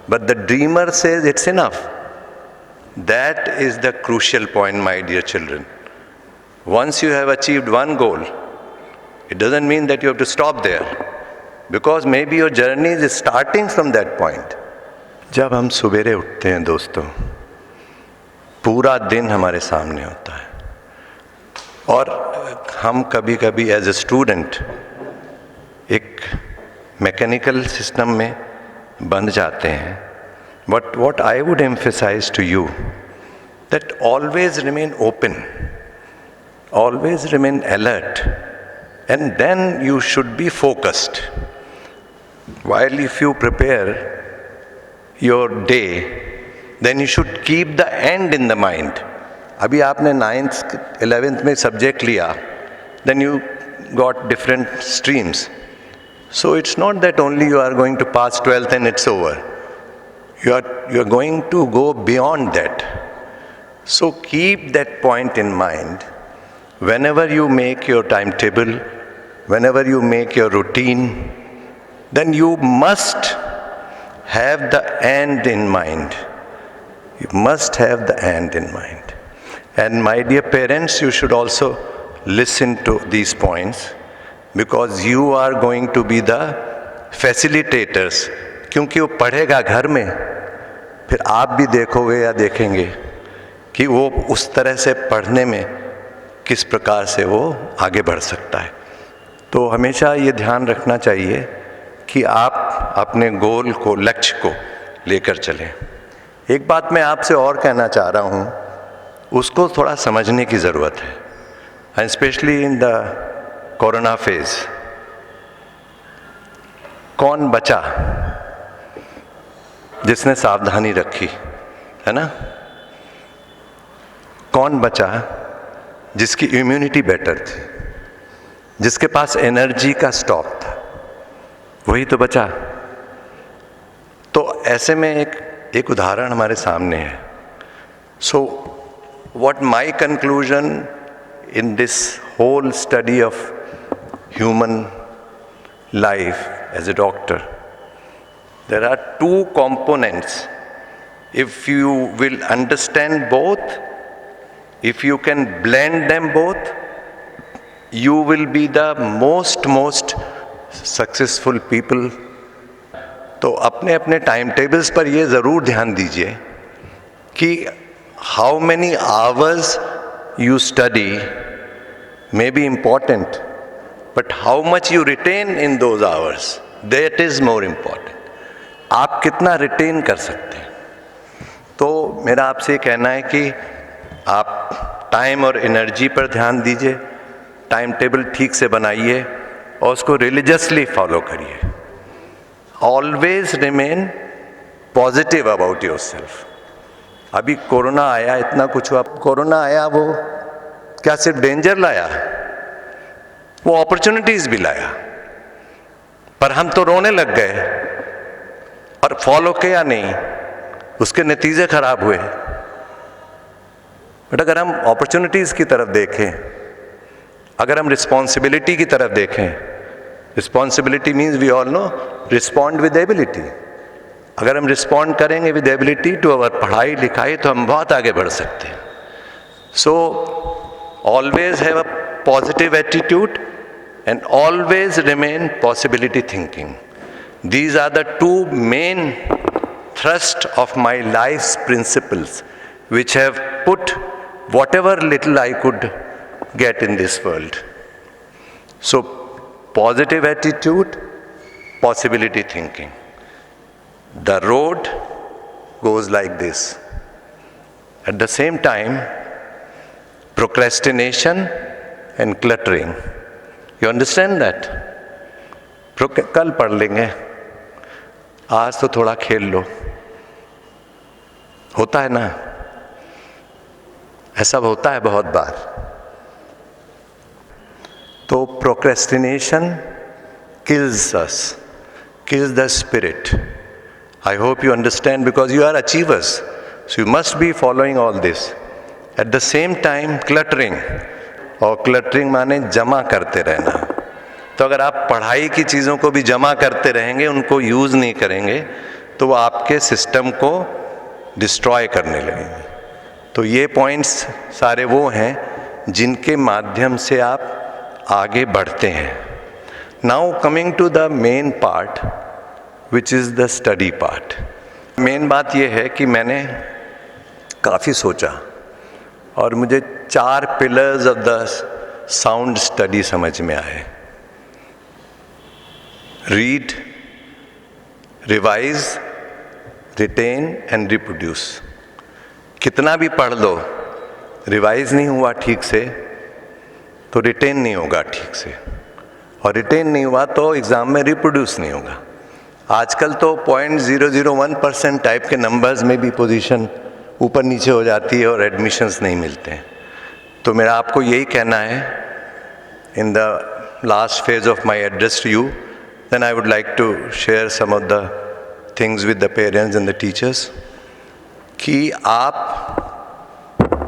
But the dreamer says it's enough. That is the crucial point, my dear children. Once you have achieved one goal, it doesn't mean that you have to stop there, because maybe your journey is starting from that point. जब हम सुबेरे उठते हैं दोस्तों, पूरा दिन हमारे सामने होता है और हम कभी कभी एज ए स्टूडेंट एक मैकेनिकल सिस्टम में बंध जाते हैं. But what I would emphasize to you, that always remain open, always remain alert, and then you should be focused. While if you prepare your day, then you should keep the end in the mind. अभी आपने 9th 11th में subject लिया, then you got different streams. So it's not that only you are going to pass 12th and it's over. You are going to go beyond that. So keep that point in mind. Whenever you make your timetable, whenever you make your routine, then you must have the end in mind. You must have the end in mind. And my dear parents, you should also listen to these points because you are going to be the facilitators. क्योंकि वो पढ़ेगा घर में, फिर आप भी देखोगे या देखेंगे कि वो उस तरह से पढ़ने में किस प्रकार से वो आगे बढ़ सकता है. तो हमेशा ये ध्यान रखना चाहिए कि आप अपने गोल को, लक्ष्य को लेकर चलें. एक बात मैं आपसे और कहना चाह रहा हूँ, उसको थोड़ा समझने की ज़रूरत है, and specially in the corona phase. कौन बचा जिसने सावधानी रखी, है ना? कौन बचा जिसकी इम्यूनिटी बेटर थी, जिसके पास एनर्जी का स्टॉक था? वही तो बचा. तो ऐसे में एक उदाहरण हमारे सामने है. So what my conclusion in this whole study of human life as a doctor, there are two components. If you will understand both, if you can blend them both, you will be the most successful people. तो अपने अपने time tables पर ये ज़रूर ध्यान दीजिए कि how many hours you study may be important, but how much you retain in those hours, that is more important. आप कितना रिटेन कर सकते हैं. तो मेरा आपसे कहना है कि आप टाइम और एनर्जी पर ध्यान दीजिए, टाइम टेबल ठीक से बनाइए और उसको रिलीजियसली फॉलो करिए. Always remain positive about yourself. अभी कोरोना आया, इतना कुछ हुआ. कोरोना आया, वो क्या सिर्फ डेंजर लाया? वो अपॉर्चुनिटीज भी लाया. पर हम तो रोने लग गए और फॉलो किया नहीं, उसके नतीजे खराब हुए. बट अगर हम अपॉर्चुनिटीज़ की तरफ देखें, अगर हम रिस्पॉन्सिबिलिटी की तरफ देखें, responsibility means we all know respond with ability. अगर हम रिस्पॉन्ड करेंगे विद एबिलिटी टू अवर पढ़ाई लिखाई, तो हम बहुत आगे बढ़ सकते हैं. So always have a positive attitude and always remain possibility thinking. These are the two main thrust of my life's principles, which have put whatever little I could get in this world. So, positive attitude, possibility thinking. The road goes like this. At the same time, procrastination and cluttering. You understand that? कल पढ़ लेंगे, आज तो थोड़ा खेल लो. होता है ना, ऐसा होता है बहुत बार. तो procrastination kills us, kills the spirit. I hope you understand, because you are achievers, so you must be following all this. At the same time, cluttering, और cluttering माने जमा करते रहना. तो अगर आप पढ़ाई की चीज़ों को भी जमा करते रहेंगे, उनको यूज़ नहीं करेंगे, तो वो आपके सिस्टम को डिस्ट्रॉय करने लगेंगे. तो ये पॉइंट्स सारे वो हैं जिनके माध्यम से आप आगे बढ़ते हैं. Now coming to the main part, which is the study part. Main बात ये है कि मैंने काफ़ी सोचा और मुझे 4 pillars of the sound study समझ में आए. Read, revise, retain and reproduce. कितना भी पढ़ लो, रिवाइज नहीं हुआ ठीक से तो रिटेन नहीं होगा ठीक से, और रिटेन नहीं हुआ तो एग्ज़ाम में रिप्रोड्यूस नहीं होगा. आजकल तो 0.001% टाइप के नंबर्स में भी पोजीशन ऊपर नीचे हो जाती है और एडमिशन्स नहीं मिलते हैं. तो मेरा आपको यही कहना है, in the last phase of my address to you, then I would like to share some of the things with the parents and the teachers, कि आप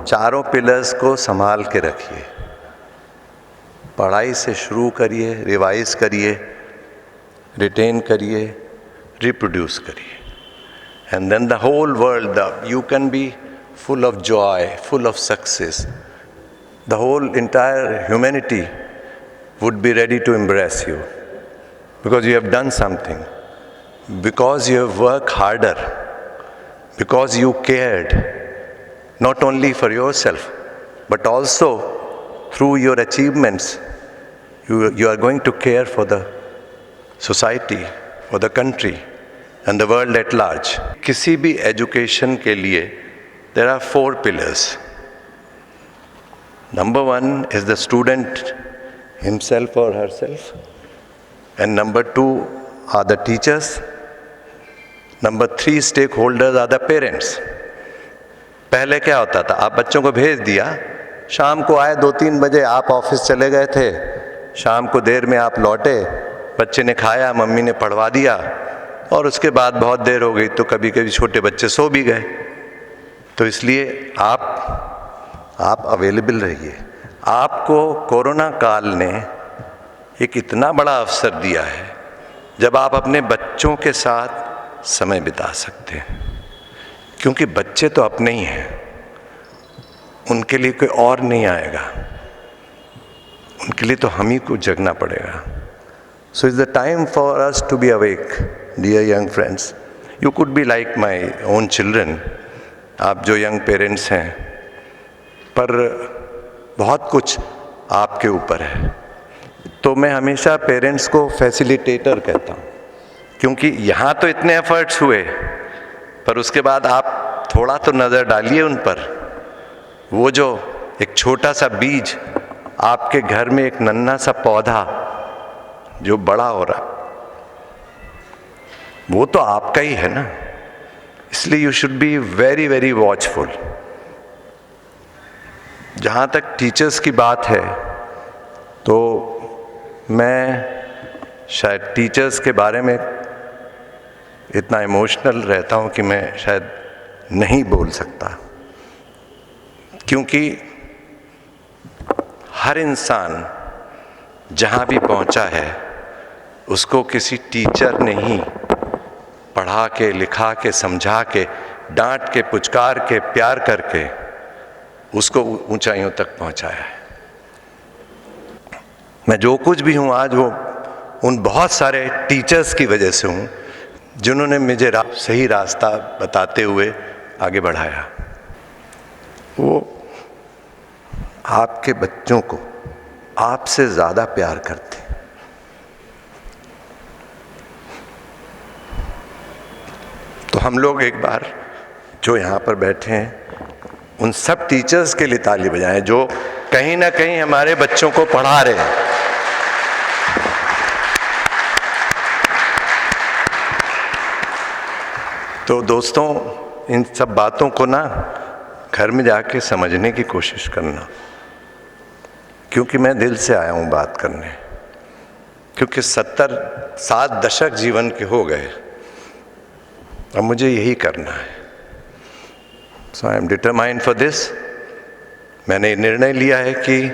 चारों पिलर्स को संभाल के रखिए. पढ़ाई से शुरू करिए, रिवाइज करिए, रिटेन करिए, रिप्रोड्यूस करिए, and then the whole world, you can be full of joy, full of success, the whole entire humanity would be ready to embrace you, because you have done something, because you have worked harder, because you cared not only for yourself, but also through your achievements, you are going to care for the society, for the country and the world at large. किसी भी education के लिए there are 4 pillars. Number 1 is the student himself or herself, and number 2 are the teachers. Number 3 stakeholders are the parents. पहले क्या होता था, आप बच्चों को भेज दिया, शाम को आए 2-3 बजे, आप ऑफिस चले गए थे, शाम को देर में आप लौटे, बच्चे ने खाया, मम्मी ने पढ़वा दिया, और उसके बाद बहुत देर हो गई तो कभी कभी छोटे बच्चे सो भी गए। तो इसलिए आप अवेलेबल रहिए। आपको कोरोना काल ने एक इतना बड़ा अवसर दिया है जब आप अपने बच्चों के साथ समय बिता सकते हैं, क्योंकि बच्चे तो अपने ही हैं, उनके लिए कोई और नहीं आएगा, उनके लिए तो हम ही को जगना पड़ेगा। So it's the time for us to be awake, dear young friends. You could be like my own children, आप जो young parents हैं, पर बहुत कुछ आपके ऊपर है। तो मैं हमेशा पेरेंट्स को फैसिलिटेटर कहता हूँ, क्योंकि यहाँ तो इतने एफर्ट्स हुए, पर उसके बाद आप थोड़ा तो नज़र डालिए उन पर। वो जो एक छोटा सा बीज आपके घर में, एक नन्हा सा पौधा जो बड़ा हो रहा, वो तो आपका ही है ना। इसलिए you should be very very watchful. जहाँ तक टीचर्स की बात है, तो मैं शायद टीचर्स के बारे में इतना इमोशनल रहता हूँ कि मैं शायद नहीं बोल सकता, क्योंकि हर इंसान जहाँ भी पहुँचा है उसको किसी टीचर ने ही पढ़ा के, लिखा के, समझा के, डांट के, पुचकार के, प्यार करके उसको ऊंचाइयों तक पहुँचाया है। मैं जो कुछ भी हूँ आज, वो उन बहुत सारे टीचर्स की वजह से हूँ जिन्होंने मुझे सही रास्ता बताते हुए आगे बढ़ाया। वो आपके बच्चों को आपसे ज़्यादा प्यार करते हैं। तो हम लोग एक बार जो यहाँ पर बैठे हैं, उन सब टीचर्स के लिए ताली बजाएं जो कहीं ना कहीं हमारे बच्चों को पढ़ा रहे हैं। तो दोस्तों, इन सब बातों को ना घर में जाके समझने की कोशिश करना, क्योंकि मैं दिल से आया हूँ बात करने, क्योंकि 7 दशक जीवन के हो गए, अब मुझे यही करना है। So I am determined for this. मैंने निर्णय लिया है कि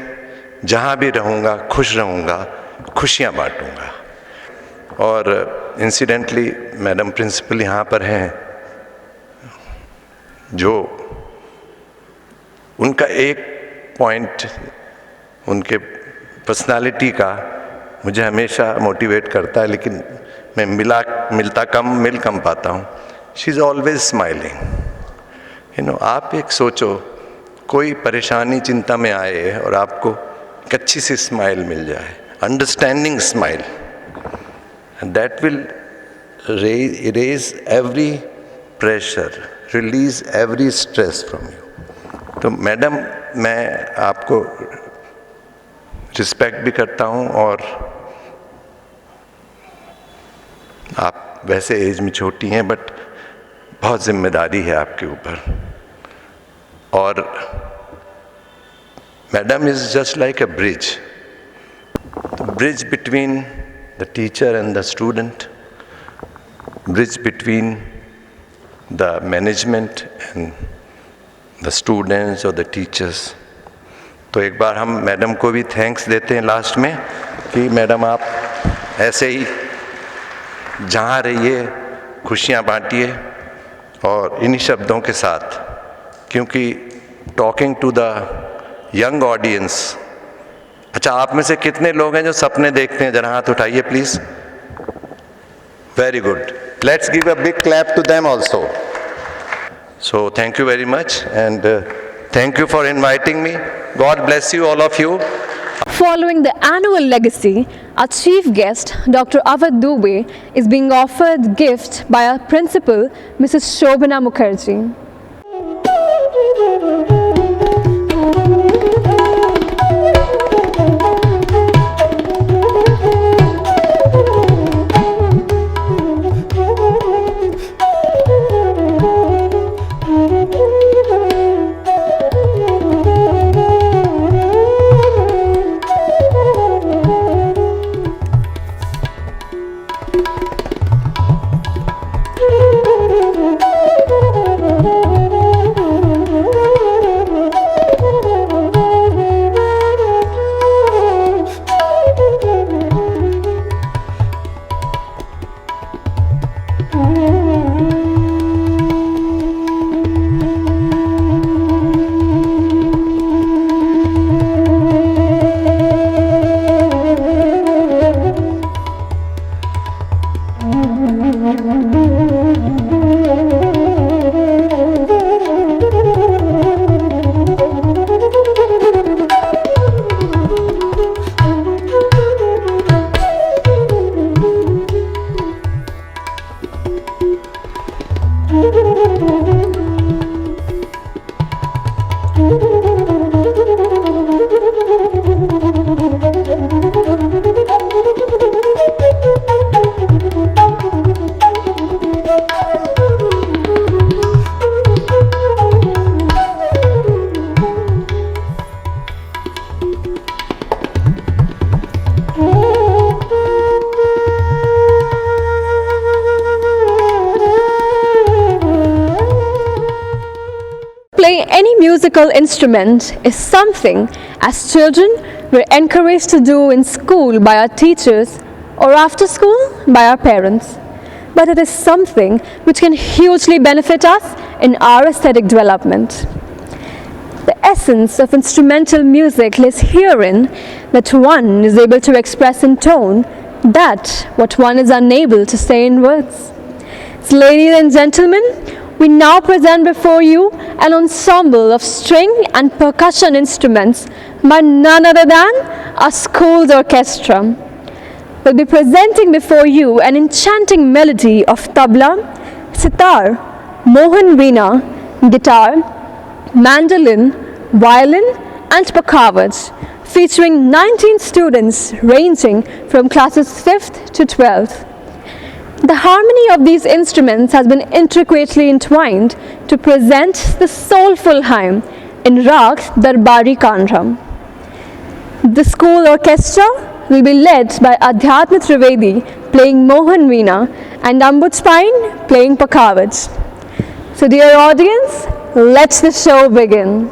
जहाँ भी रहूँगा खुश रहूँगा, खुशियाँ बांटूँगा। और इंसिडेंटली मैडम प्रिंसिपल यहाँ पर हैं, जो उनका एक पॉइंट उनके पर्सनालिटी का मुझे हमेशा मोटिवेट करता है, लेकिन मैं मिल कम पाता हूँ। She is always smiling. आप एक सोचो, कोई परेशानी चिंता में आए और आपको एक अच्छी सी स्माइल मिल जाए, understanding smile, that will erase every pressure, release every stress from you। तो मैडम, मैं आपको रिस्पेक्ट भी करता हूँ, और आप वैसे एज में छोटी हैं, बट बहुत जिम्मेदारी है आपके ऊपर। और madam is just like a bridge between the teacher and the student, bridge between the management and the students or the teachers। तो एक बार हम मैडम को भी थैंक्स देते हैं लास्ट में, कि मैडम आप ऐसे ही जहाँ रहिए, खुशियाँ बांटिए, और इन्हीं शब्दों के साथ, क्योंकि talking to the young audience, अच्छा आप में से कितने लोग हैं जो सपने देखते हैं? जरा हाथ उठाइए please. Very good, let's give a big clap to them also. So thank you very much and thank you for inviting me. God bless you, all of you. Following the annual legacy, our chief guest, Dr. Avad Dubey, is being offered gift by our principal, Mrs. Shobhana Mukherjee. Playing any musical instrument is something as children we're encouraged to do in school by our teachers or after school by our parents. But it is something which can hugely benefit us in our aesthetic development. The essence of instrumental music lies herein that one is able to express in tone that what one is unable to say in words. So, ladies and gentlemen, we now present before you an ensemble of string and percussion instruments by none other than our school's orchestra. We'll be presenting before you an enchanting melody of tabla, sitar, mohan veena, guitar, mandolin, violin and pakhavaj, featuring 19 students ranging from classes 5th to 12th. The harmony of these instruments has been intricately entwined to present the soulful hymn in Rag Darbari Kanram. The school orchestra will be led by Adhyatma Trivedi playing Mohan Veena and Ambut Pine playing Pakhavaj. So dear audience, let the show begin.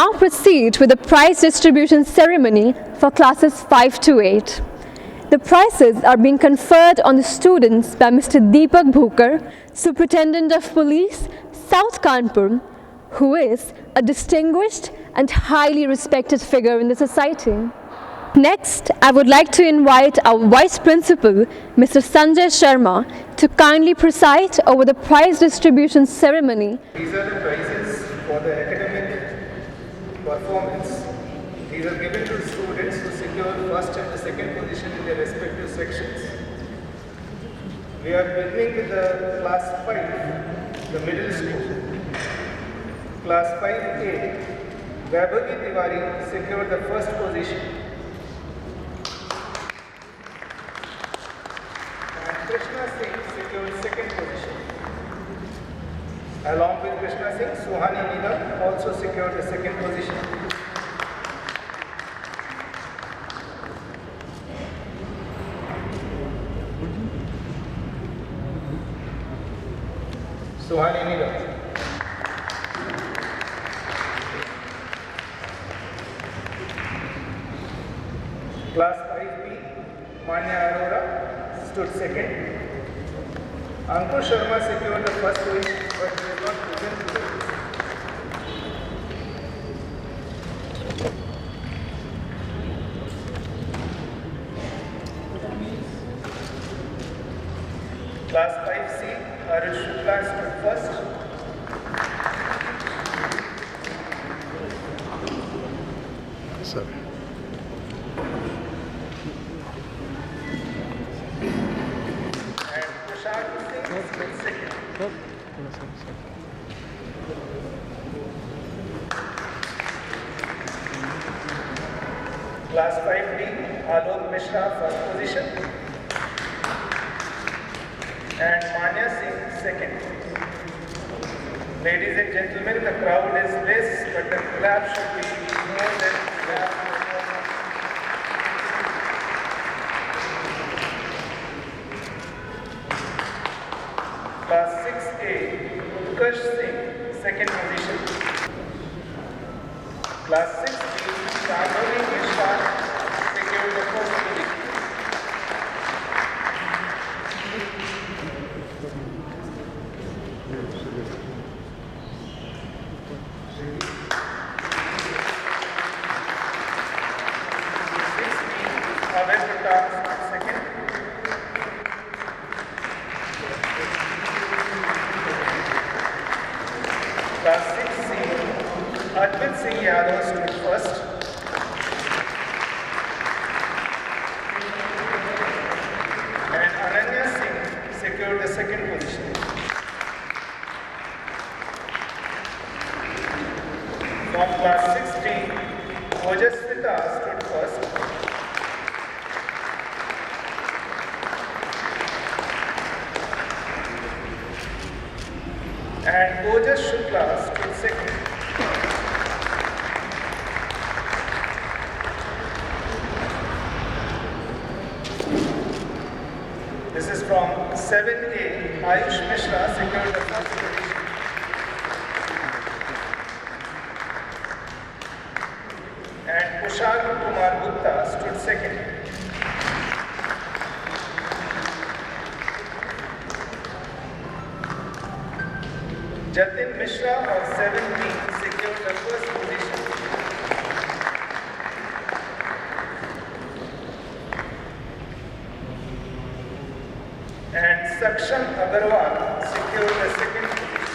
now proceed with the prize distribution ceremony for classes 5 to 8. The prizes are being conferred on the students by Mr. Deepak Bhukar, Superintendent of Police, South Kanpur, who is a distinguished and highly respected figure in the society. Next, I would like to invite our Vice Principal, Mr. Sanjay Sharma, to kindly preside over the prize distribution ceremony. These are the prizes for the academic performance. These are given to students who secure first and the second position in their respective sections. We are beginning with the class 5, the middle school. Class 5A, Vaibhavi Tiwari secured the first position. And Krishna Singh secured second position. Along with Krishna Singh, Suhani Neelam also secured the second position. Suhani Neelam. Class 5B, Manya Arora stood second. Ankur Sharma secured the first position, but he is not present today. Class 5C, Arun Shukla stood first. Sir. And Tushar Singh stood second. Class 5D, Alok Mishra first position. And Manya Singh second. Ladies and gentlemen, the crowd is less, but the clap should be more than clap. Class 6A, Utkarsh Singh, second position. Class 6B, Shambhavi Mishra secured the first position. Class 6C, Arpit Singh Yadav stood first. And Ananya Singh secured the second position. From class 16, Ojaswita stood first. And Ojas Shukla stood second. This is from 7A, Ayush Mishra secured the first position. And Kushal Kumar Gupta stood second. Jatin Mishra of 7B secured the first position. And Saksham Agarwal secured the second position.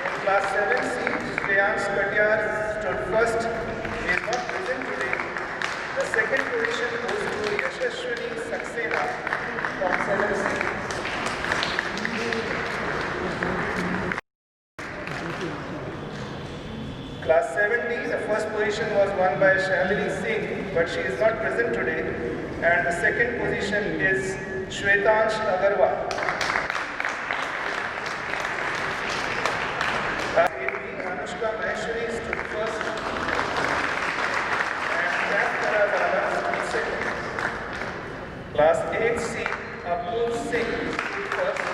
In class 7C, Shreyansh Katyar stood first. He is not present today. The second position goes to Yashaswini Saxena from 7C. Class 7D, the first position was won by Shalini Singh, but she is not present today. And the second position is Shwetansh Agarwal. Class 8B, Anushka Maheshwari stood first. And Jaskara Dada stood second. Class 8C, Apurv Singh stood first.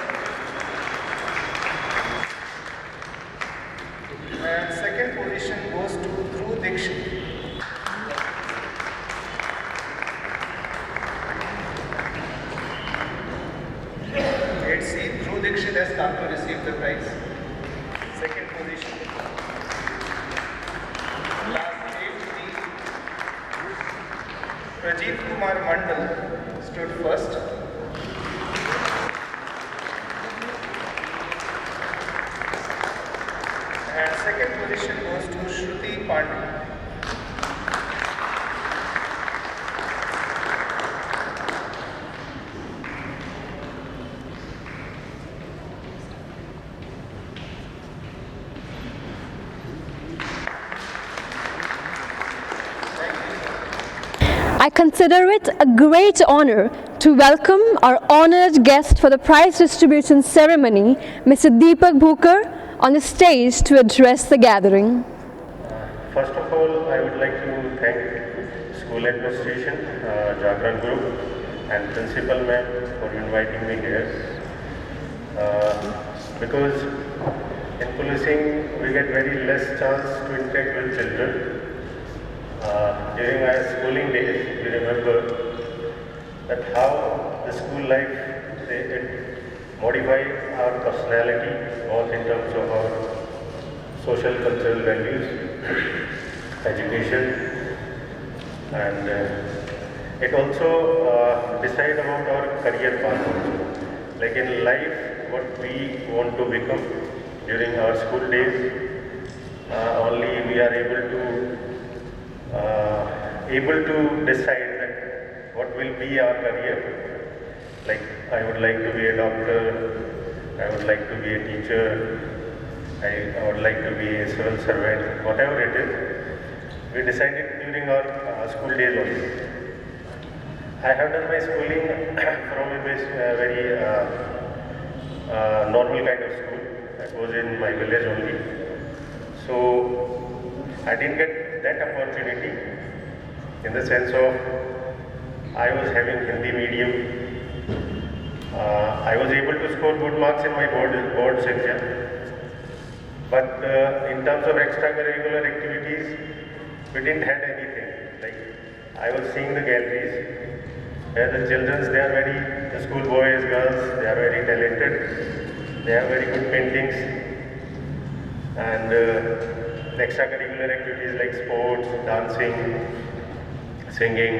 come to receive the prize. Second position, class 8B, Prajeet Kumar Mandal stood first. And second position goes to Shruti Pandey. I consider it a great honor to welcome our honored guest for the prize distribution ceremony, Mr. Deepak Bhukar, on the stage to address the gathering. First of all, I would like to thank school administration, Jagran Group and principal ma'am for inviting me here. Because in policing we get very less chance to interact with children. During our schooling days, we remember that how the school life it modified our personality, both in terms of our social cultural values, education, and it also decide about our career path also. Like in life, what we want to become during our school days, only we are able to decide that what will be our career. Like I would like to be a doctor, I would like to be a teacher, I would like to be a civil servant, whatever it is. We decided during our school days only. I have done my schooling from a very normal kind of school. I was in my village only. So I didn't get that opportunity in the sense of I was having Hindi medium. I was able to score good marks in my boards exam. But in terms of extracurricular activities, we didn't have anything. Like I was seeing the galleries where the children, they are very, the school boys, girls, they are very talented. They have very good paintings. And the extracurricular activities like sports, dancing, singing.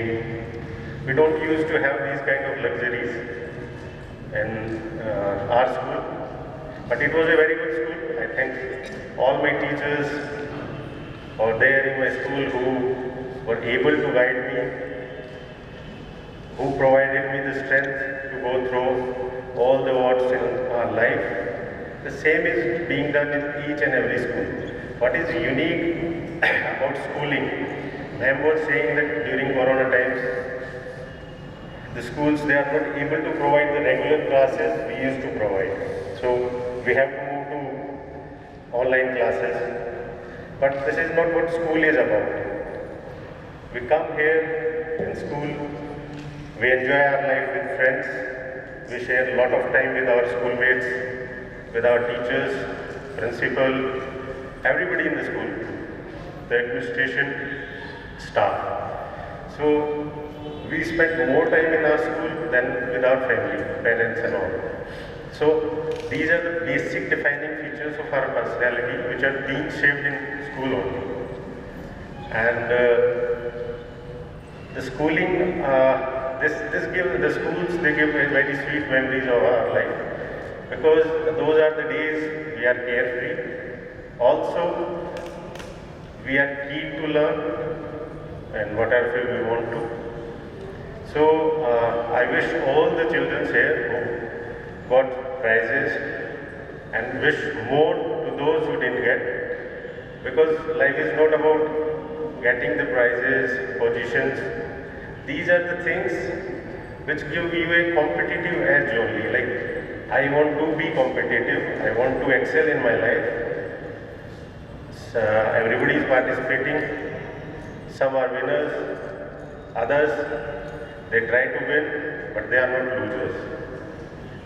We don't used to have these kind of luxuries in our school, but it was a very good school. I thank all my teachers were there in my school who were able to guide me, who provided me the strength to go through all the odds in our life. The same is being done in each and every school. What is unique about schooling? I was saying that during Corona times, the schools, they are not able to provide the regular classes we used to provide. So we have to move to online classes. But this is not what school is about. We come here in school, we enjoy our life with friends, we share a lot of time with our schoolmates, with our teachers, principal, everybody in the school, the administration, staff. So we spend more time in our school than with our family, parents and all. So these are the basic defining features of our personality which are being shaped in school only. And the schooling, the schools, they give very sweet memories of our life because those are the days we are carefree. Also, we are keen to learn and whatever we want to. So I wish all the children here who got prizes and wish more to those who didn't get, because life is not about getting the prizes, positions. These are the things which give you a competitive edge only. Like I want to be competitive, I want to excel in my life. Everybody is participating. Some are winners, others they try to win, but they are not losers.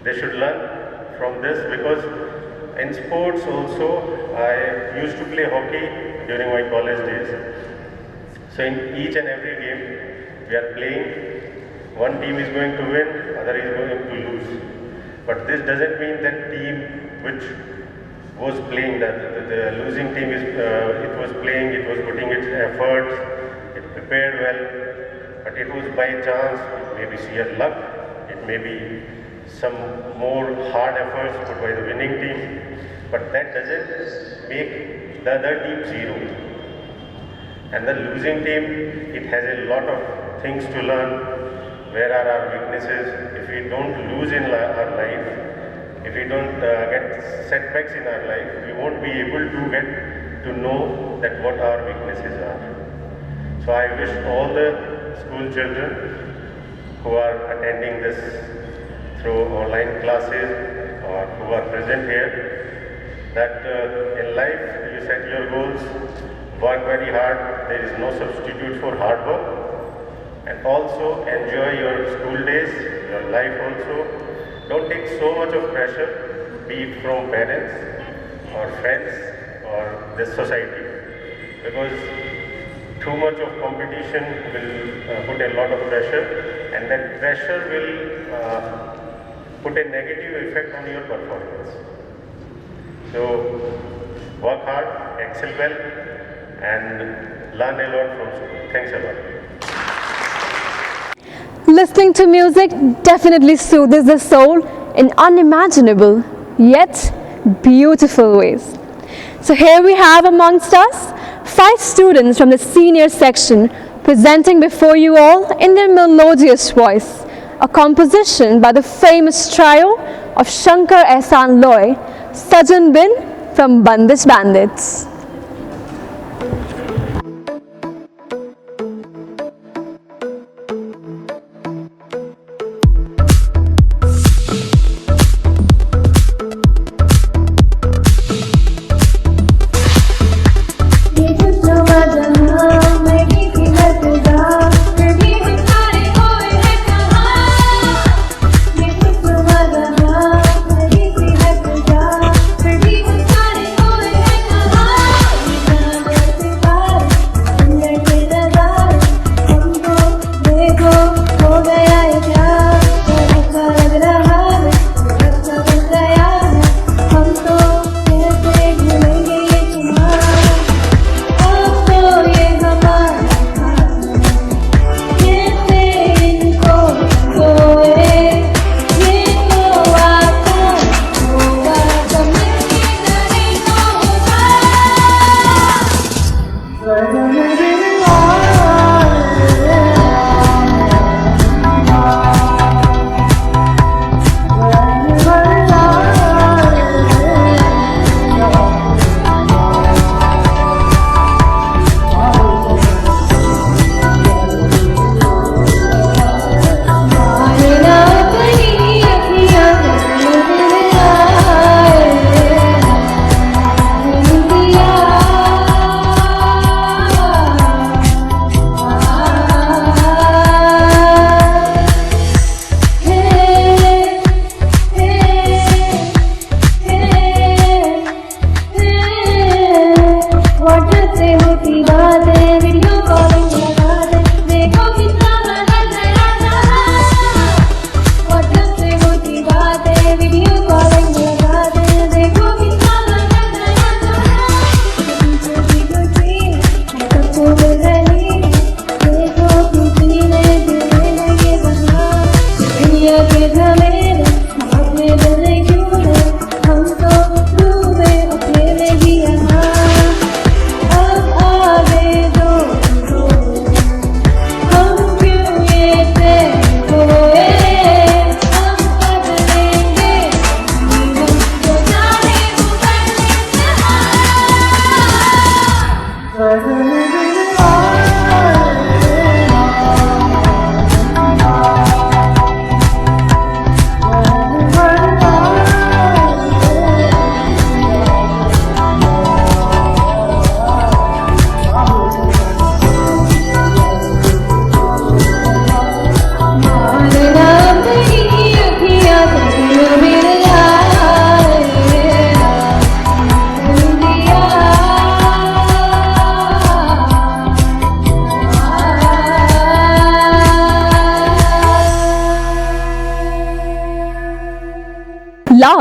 They should learn from this because in sports also, I used to play hockey during my college days. So in each and every game we are playing, one team is going to win, other is going to lose. But this doesn't mean that team which was playing, that the losing team is, it was playing, it was putting its efforts, it prepared well, but it was by chance, it may be sheer luck, it may be some more hard efforts put by the winning team, but that doesn't make the other team zero. And the losing team, it has a lot of things to learn. Where are our weaknesses? If we don't lose in our life, if we don't get setbacks in our life, we won't be able to get to know that what our weaknesses are. So I wish all the school children who are attending this through online classes or who are present here, that in life you set your goals, work very hard, there is no substitute for hard work, and also enjoy your school days, your life also. Don't take so much of pressure, be it from parents or friends or the society, because too much of competition will put a lot of pressure, and that pressure will put a negative effect on your performance. So work hard, excel well, and learn a lot from school. Thanks a lot. Listening to music definitely soothes the soul in unimaginable yet beautiful ways. So here we have amongst us 5 students from the senior section presenting before you all in their melodious voice a composition by the famous trio of Shankar Ehsan Loy, Sajan Bin from Bandish Bandits. कहाँ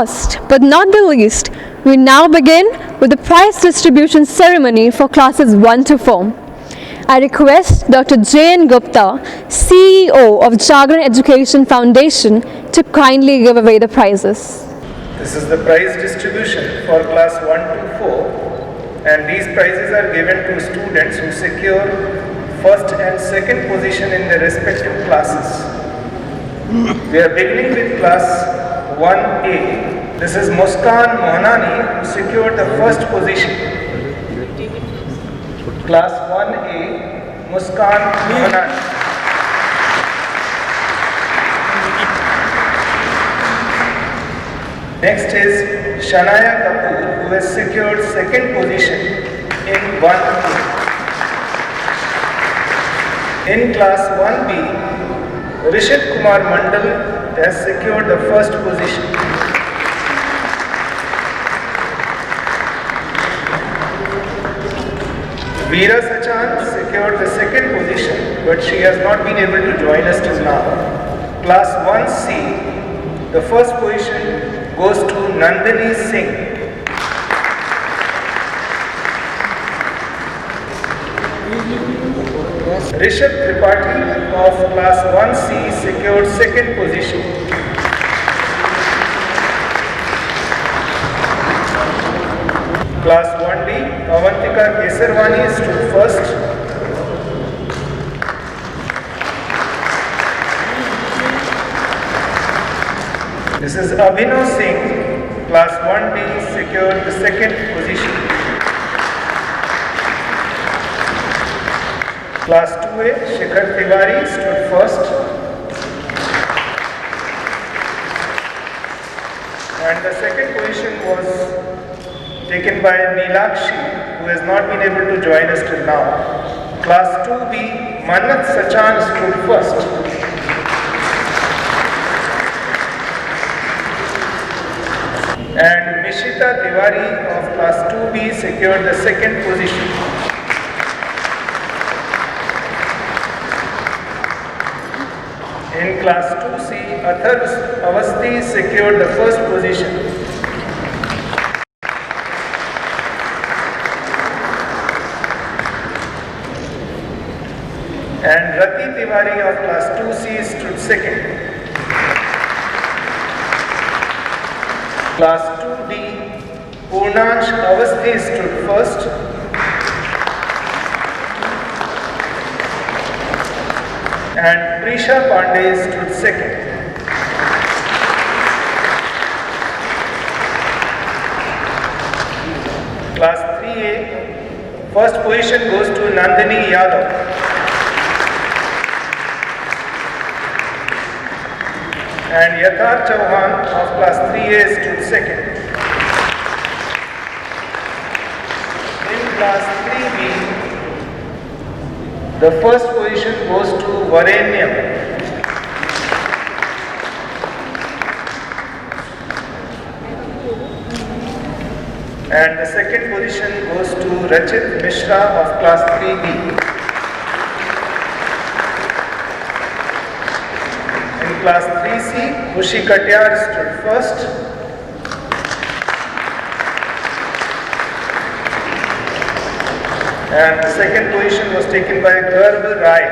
last but not the least, we now begin with the prize distribution ceremony for classes 1 to 4. I request Dr. J.N. Gupta, CEO of Jagran Education Foundation, to kindly give away the prizes. This is the prize distribution for class 1 to 4, and these prizes are given to students who secure first and second position in their respective classes. We are beginning with class 1A. This is Muskan Mohanani, who secured the first position. Class 1A, Muskan Mohanani. Next is Shanaya Kapoor, who has secured second position in 1A. In class 1B, Rishit Kumar Mandal has secured the first position. Veera Sachan secured the second position, but she has not been able to join us till now. Class 1C, the first position goes to Nandini Singh. Rishabh Tripathi of class 1C secured second position. Class 1D, Avantika Kesarwani stood first. This is Abhinav Singh, class 1D, secured the second position. Class 2A, Shikhar Tiwari stood first. And the second position was taken by Neelakshi, who has not been able to join us till now. Class 2B, Mannat Sachan stood first. And Mishita Tiwari of class 2B secured the second position. In class 2C, Athar Avasti secured the first position. And Rati Tiwari of class 2C stood second. Class 2D, Purnansh Avasti stood first. And Prisha Pandey stood second. Class 3A, first position goes to Nandini Yadav. And Yathar Chauhan of class 3A stood second. In class 3B, the first position goes to Varenyam. And the second position goes to Rachit Mishra of class 3B. Class 3C, Khushi Katyar stood first. And the second position was taken by Garv Rai.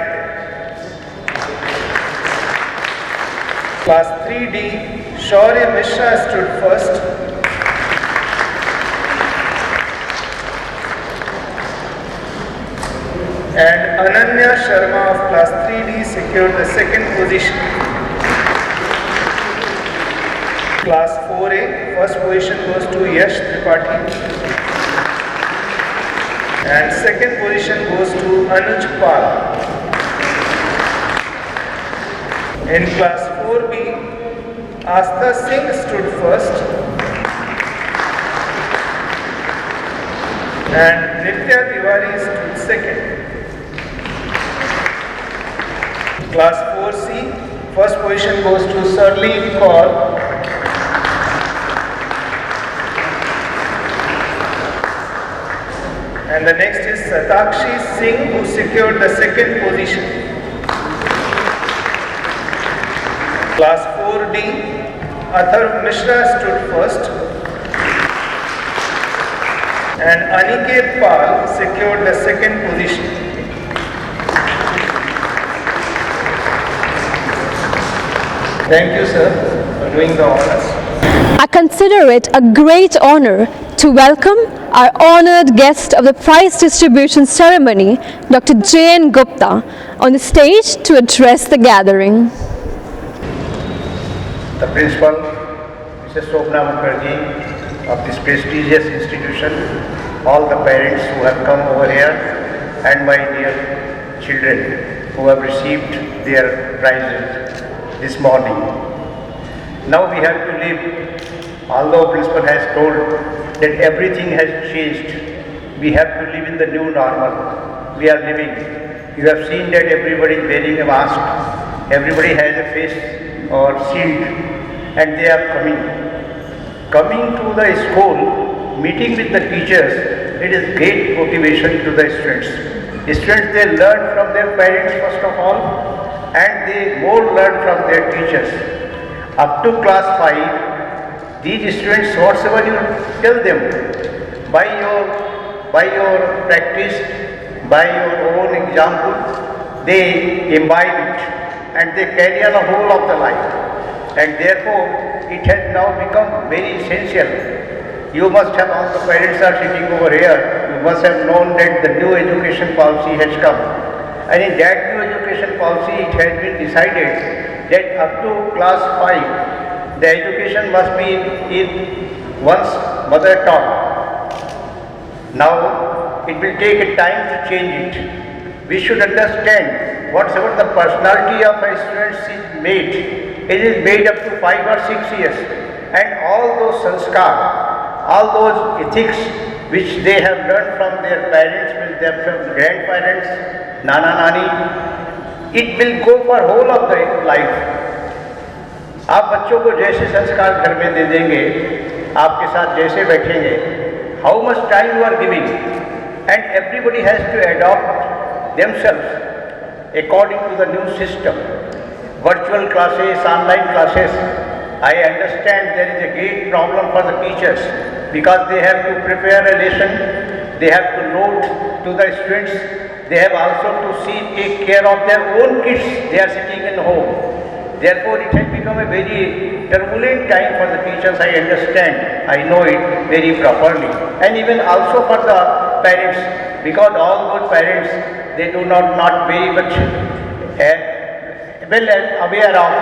Class 3D, Shaurya Mishra stood first. And Ananya Sharma of class 3D secured the second position. Class 4A, first position goes to Yash Tripathi. And second position goes to Anuj Pal. In class 4B, Astha Singh stood first. And Nitya Tiwari stood second. Class 4C, first position goes to Sarleen Kaur. And the next is Satakshi Singh, who secured the second position. Class 4D, Atharv Mishra stood first. And Aniket Pal secured the second position. Thank you, sir, for doing the honors. I consider it a great honor to welcome our honored guest of the prize distribution ceremony, Dr. J.N. Gupta, on the stage to address the gathering. The principal, Mrs. Shobna Mukherjee of this prestigious institution, all the parents who have come over here, and my dear children who have received their prizes this morning. Now we have to live, although principal has told that everything has changed, we have to live in the new normal. We are living. You have seen that everybody is wearing a mask, everybody has a face or shield, and they are coming to the school, meeting with the teachers. It is great motivation to the students. Students, they learn from their parents first of all, and they more learn from their teachers. Up to class 5, these students, whatsoever you tell them, by your practice, by your own example, they imbibe it and they carry on the whole of the life. And therefore, it has now become very essential. You must have, all the parents are sitting over here, you must have known that the new education policy has come. And in that new education policy, it has been decided that up to class 5, the education must be in one's mother tongue. Now, it will take a time to change it. We should understand whatsoever the personality of a student is made, it is made up to 5 or 6 years. And all those sanskar, all those ethics which they have learned from their parents, from grandparents, nana nani, it will go for whole of the life. आप बच्चों को जैसे संस्कार घर में दे देंगे, आपके साथ जैसे बैठेंगे, how much time you are giving, and everybody has to adopt themselves according to the new system. Virtual classes, online classes, I understand there is a great problem for the teachers because they have to prepare a lesson, they have to note to the students, they have also to take care of their own kids, they are sitting in home. Therefore, it has become a very turbulent time for the teachers, I understand, I know it very properly. And even also for the parents, because all those parents, they do not very much well aware of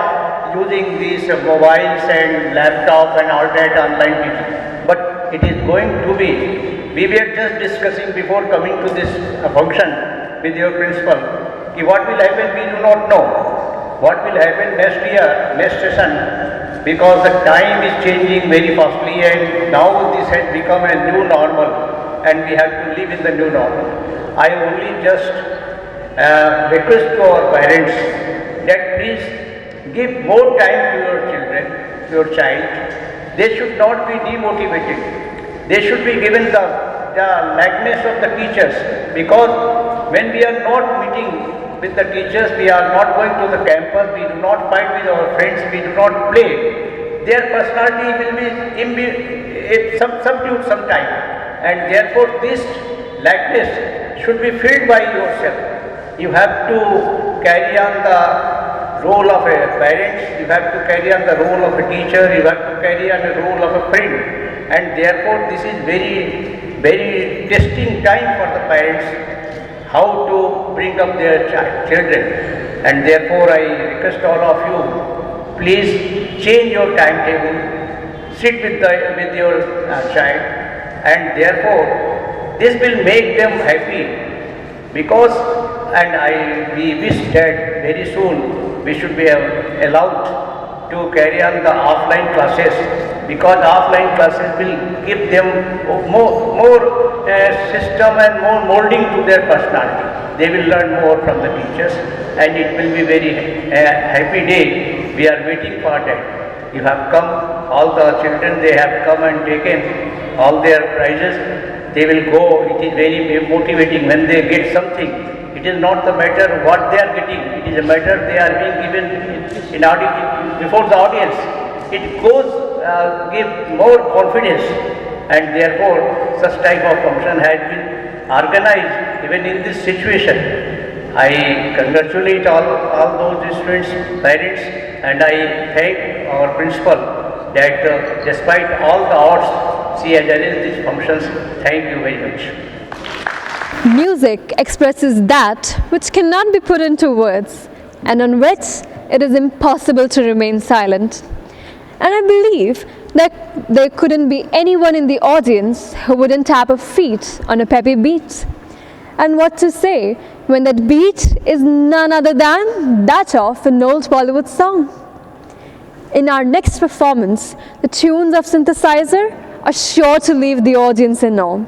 using these mobiles and laptop and all that online teaching. But it is going to be, we were just discussing before coming to this function with your principal, what will happen we do not know. What will happen next year, next session, because the time is changing very fastly and now this has become a new normal and we have to live in the new normal. I only just request to our parents that please give more time to your children, to your child. They should not be demotivated. They should be given the likeness of the teachers, because when we are not meeting with the teachers, we are not going to the campus, we do not fight with our friends, we do not play, their personality will be subdued sometime, and therefore this likeness should be filled by yourself. You have to carry on the role of a parent, you have to carry on the role of a teacher, you have to carry on the role of a friend, and therefore this is very testing time for the parents, how to bring up their children. And therefore I request all of you, please change your timetable, sit with your child, and therefore this will make them happy, because we wish that very soon we should be allowed to carry on the offline classes, because offline classes will give them more system and more molding to their personality. They will learn more from the teachers and it will be very happy day. We are waiting for that. You have come, all the children, they have come and taken all their prizes. They will go, it is very motivating when they get something. It is not the matter what they are getting, it is a matter they are being given before the audience. it goes, give more confidence, and therefore such type of function has been organized even in this situation. I congratulate all those students, parents, and I thank our principal that despite all the odds, she has arranged these functions. Thank you very much. Music expresses that which cannot be put into words, and on which it is impossible to remain silent. And I believe that there couldn't be anyone in the audience who wouldn't tap a feet on a peppy beat. And what to say when that beat is none other than that of an old Bollywood song. In our next performance, the tunes of synthesizer are sure to leave the audience in awe.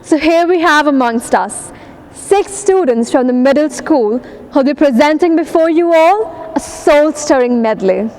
So here we have amongst us 6 students from the middle school who will be presenting before you all a soul-stirring medley.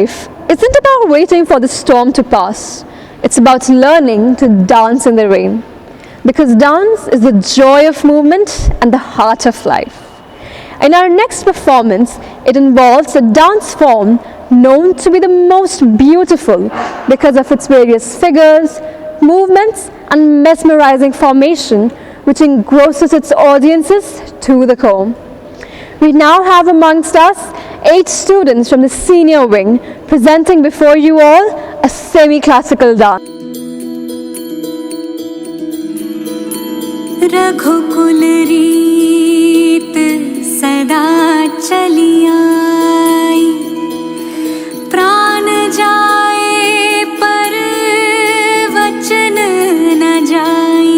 life isn't about waiting for the storm to pass. It's about learning to dance in the rain. Because dance is the joy of movement and the heart of life. In our next performance, it involves a dance form known to be the most beautiful because of its various figures, movements, and mesmerizing formation, which engrosses its audiences to the core. We now have amongst us 8 students from the senior wing presenting before you all a semi-classical dance. रघुकुल रीत सदा चली आई, प्राण जाए पर वचन न जाए।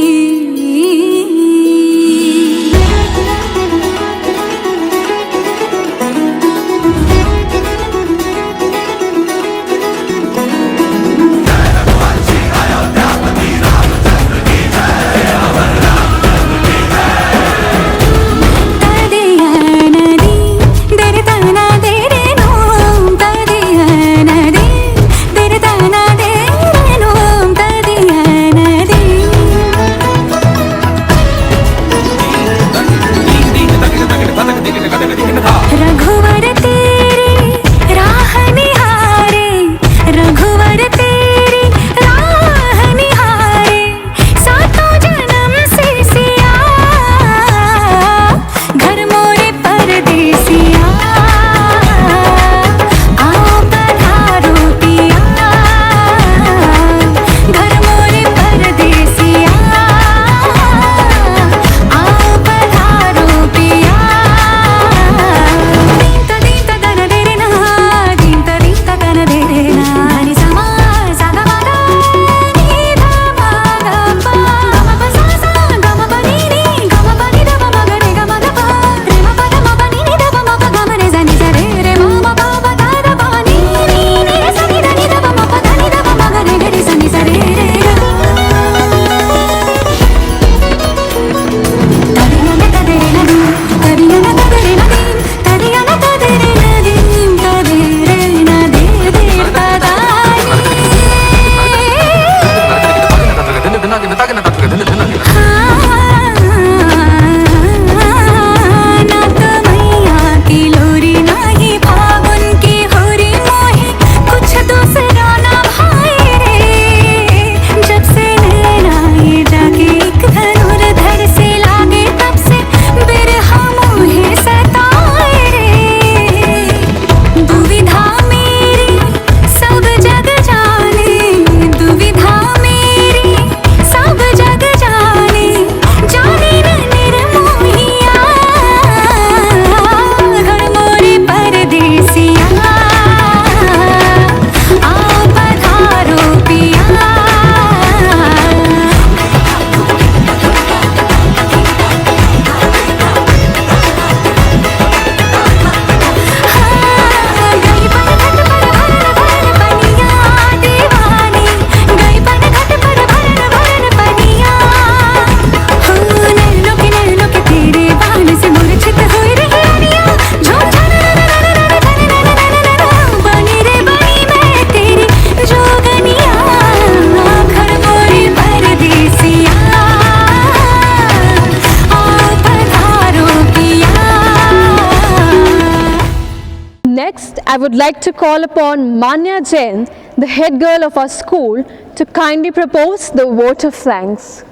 I would like to call upon Manya Jain, the head girl of our school, to kindly propose the vote of thanks.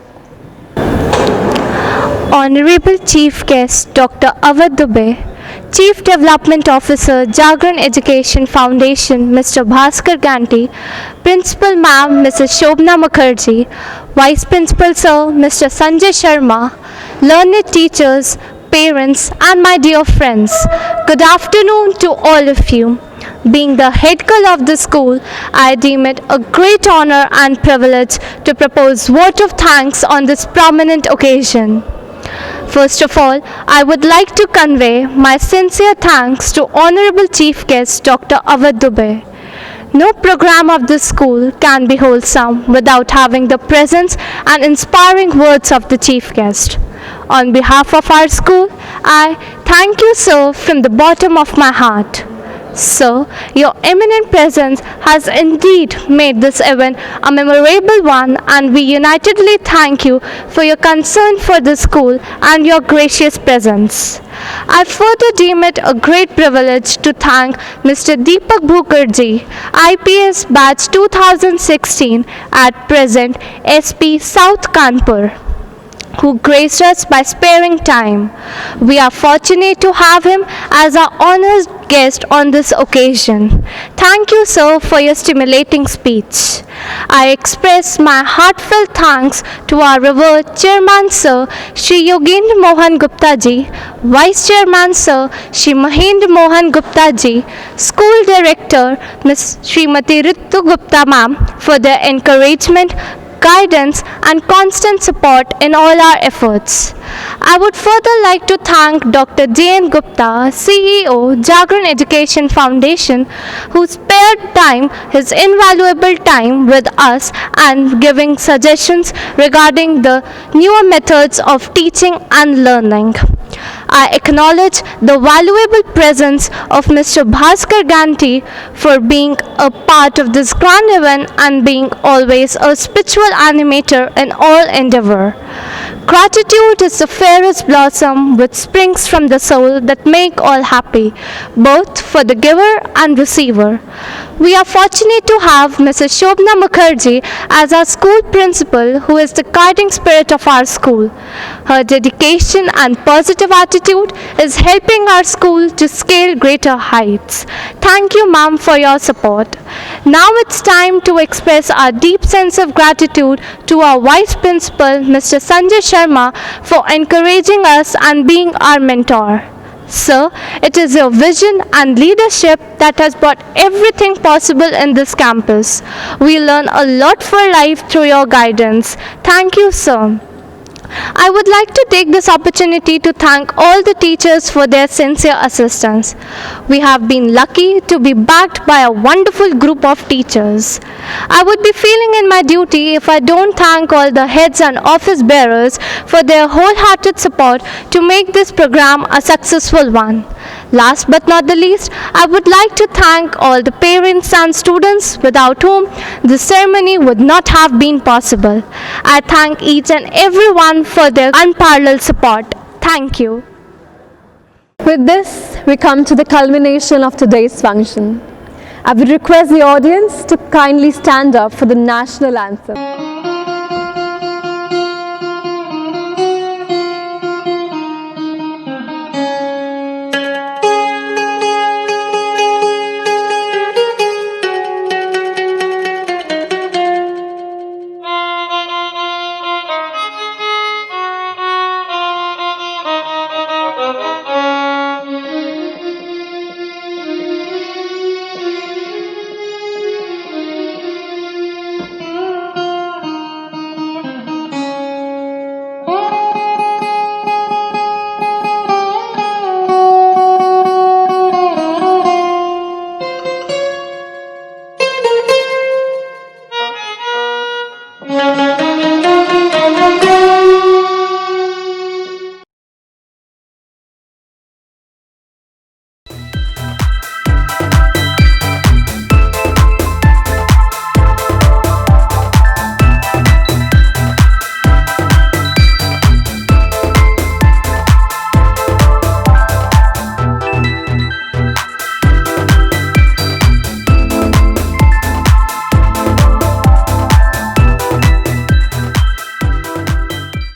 Honorable Chief Guest Dr. Avad Dubey, Chief Development Officer, Jagran Education Foundation, Mr. Bhaskar Ganti, Principal Ma'am, Mrs. Shobna Mukherjee, Vice Principal Sir, Mr. Sanjay Sharma, learned teachers, parents, and my dear friends, good afternoon to all of you. Being the head girl of the school, I deem it a great honor and privilege to propose vote of thanks on this prominent occasion. First of all, I would like to convey my sincere thanks to Honorable Chief Guest Dr. Avad Dubey. No program of this school can be wholesome without having the presence and inspiring words of the Chief Guest. On behalf of our school, I thank you, sir, from the bottom of my heart. Sir, your eminent presence has indeed made this event a memorable one, and we unitedly thank you for your concern for the school and your gracious presence. I further deem it a great privilege to thank Mr. Deepak Bhukarji, IPS Batch 2016 at present SP South Kanpur, who graced us by sparing time. We are fortunate to have him as our honored guest on this occasion. Thank you, sir, for your stimulating speech. I express my heartfelt thanks to our revered Chairman, Sir Shri Yogendra Mohan Gupta ji, Vice Chairman, Sir Shri Mahendra Mohan Gupta ji, School Director Ms. Srimati Ritu Gupta ma'am for their encouragement, guidance and constant support in all our efforts. I would further like to thank Dr. J.N. Gupta, CEO, Jagran Education Foundation, who spared his invaluable time with us and giving suggestions regarding the newer methods of teaching and learning. I acknowledge the valuable presence of Mr. Bhaskar Ganti for being a part of this grand event and being always a spiritual animator in all endeavor. Gratitude is the fairest blossom which springs from the soul that make all happy, both for the giver and receiver. We are fortunate to have Mrs. Shobna Mukherjee as our school principal, who is the guiding spirit of our school. Her dedication and positive attitude is helping our school to scale greater heights. Thank you, ma'am, for your support. Now it's time to express our deep sense of gratitude to our Vice Principal, Mr. Sanjay Sharma, for encouraging us and being our mentor. Sir, it is your vision and leadership that has brought everything possible in this campus. We learn a lot for life through your guidance. Thank you, sir. I would like to take this opportunity to thank all the teachers for their sincere assistance. We have been lucky to be backed by a wonderful group of teachers. I would be feeling in my duty if I don't thank all the heads and office bearers for their wholehearted support to make this program a successful one. Last but not the least, I would like to thank all the parents and students without whom this ceremony would not have been possible. I thank each and everyone for their unparalleled support. Thank you. With this, we come to the culmination of today's function. I would request the audience to kindly stand up for the national anthem.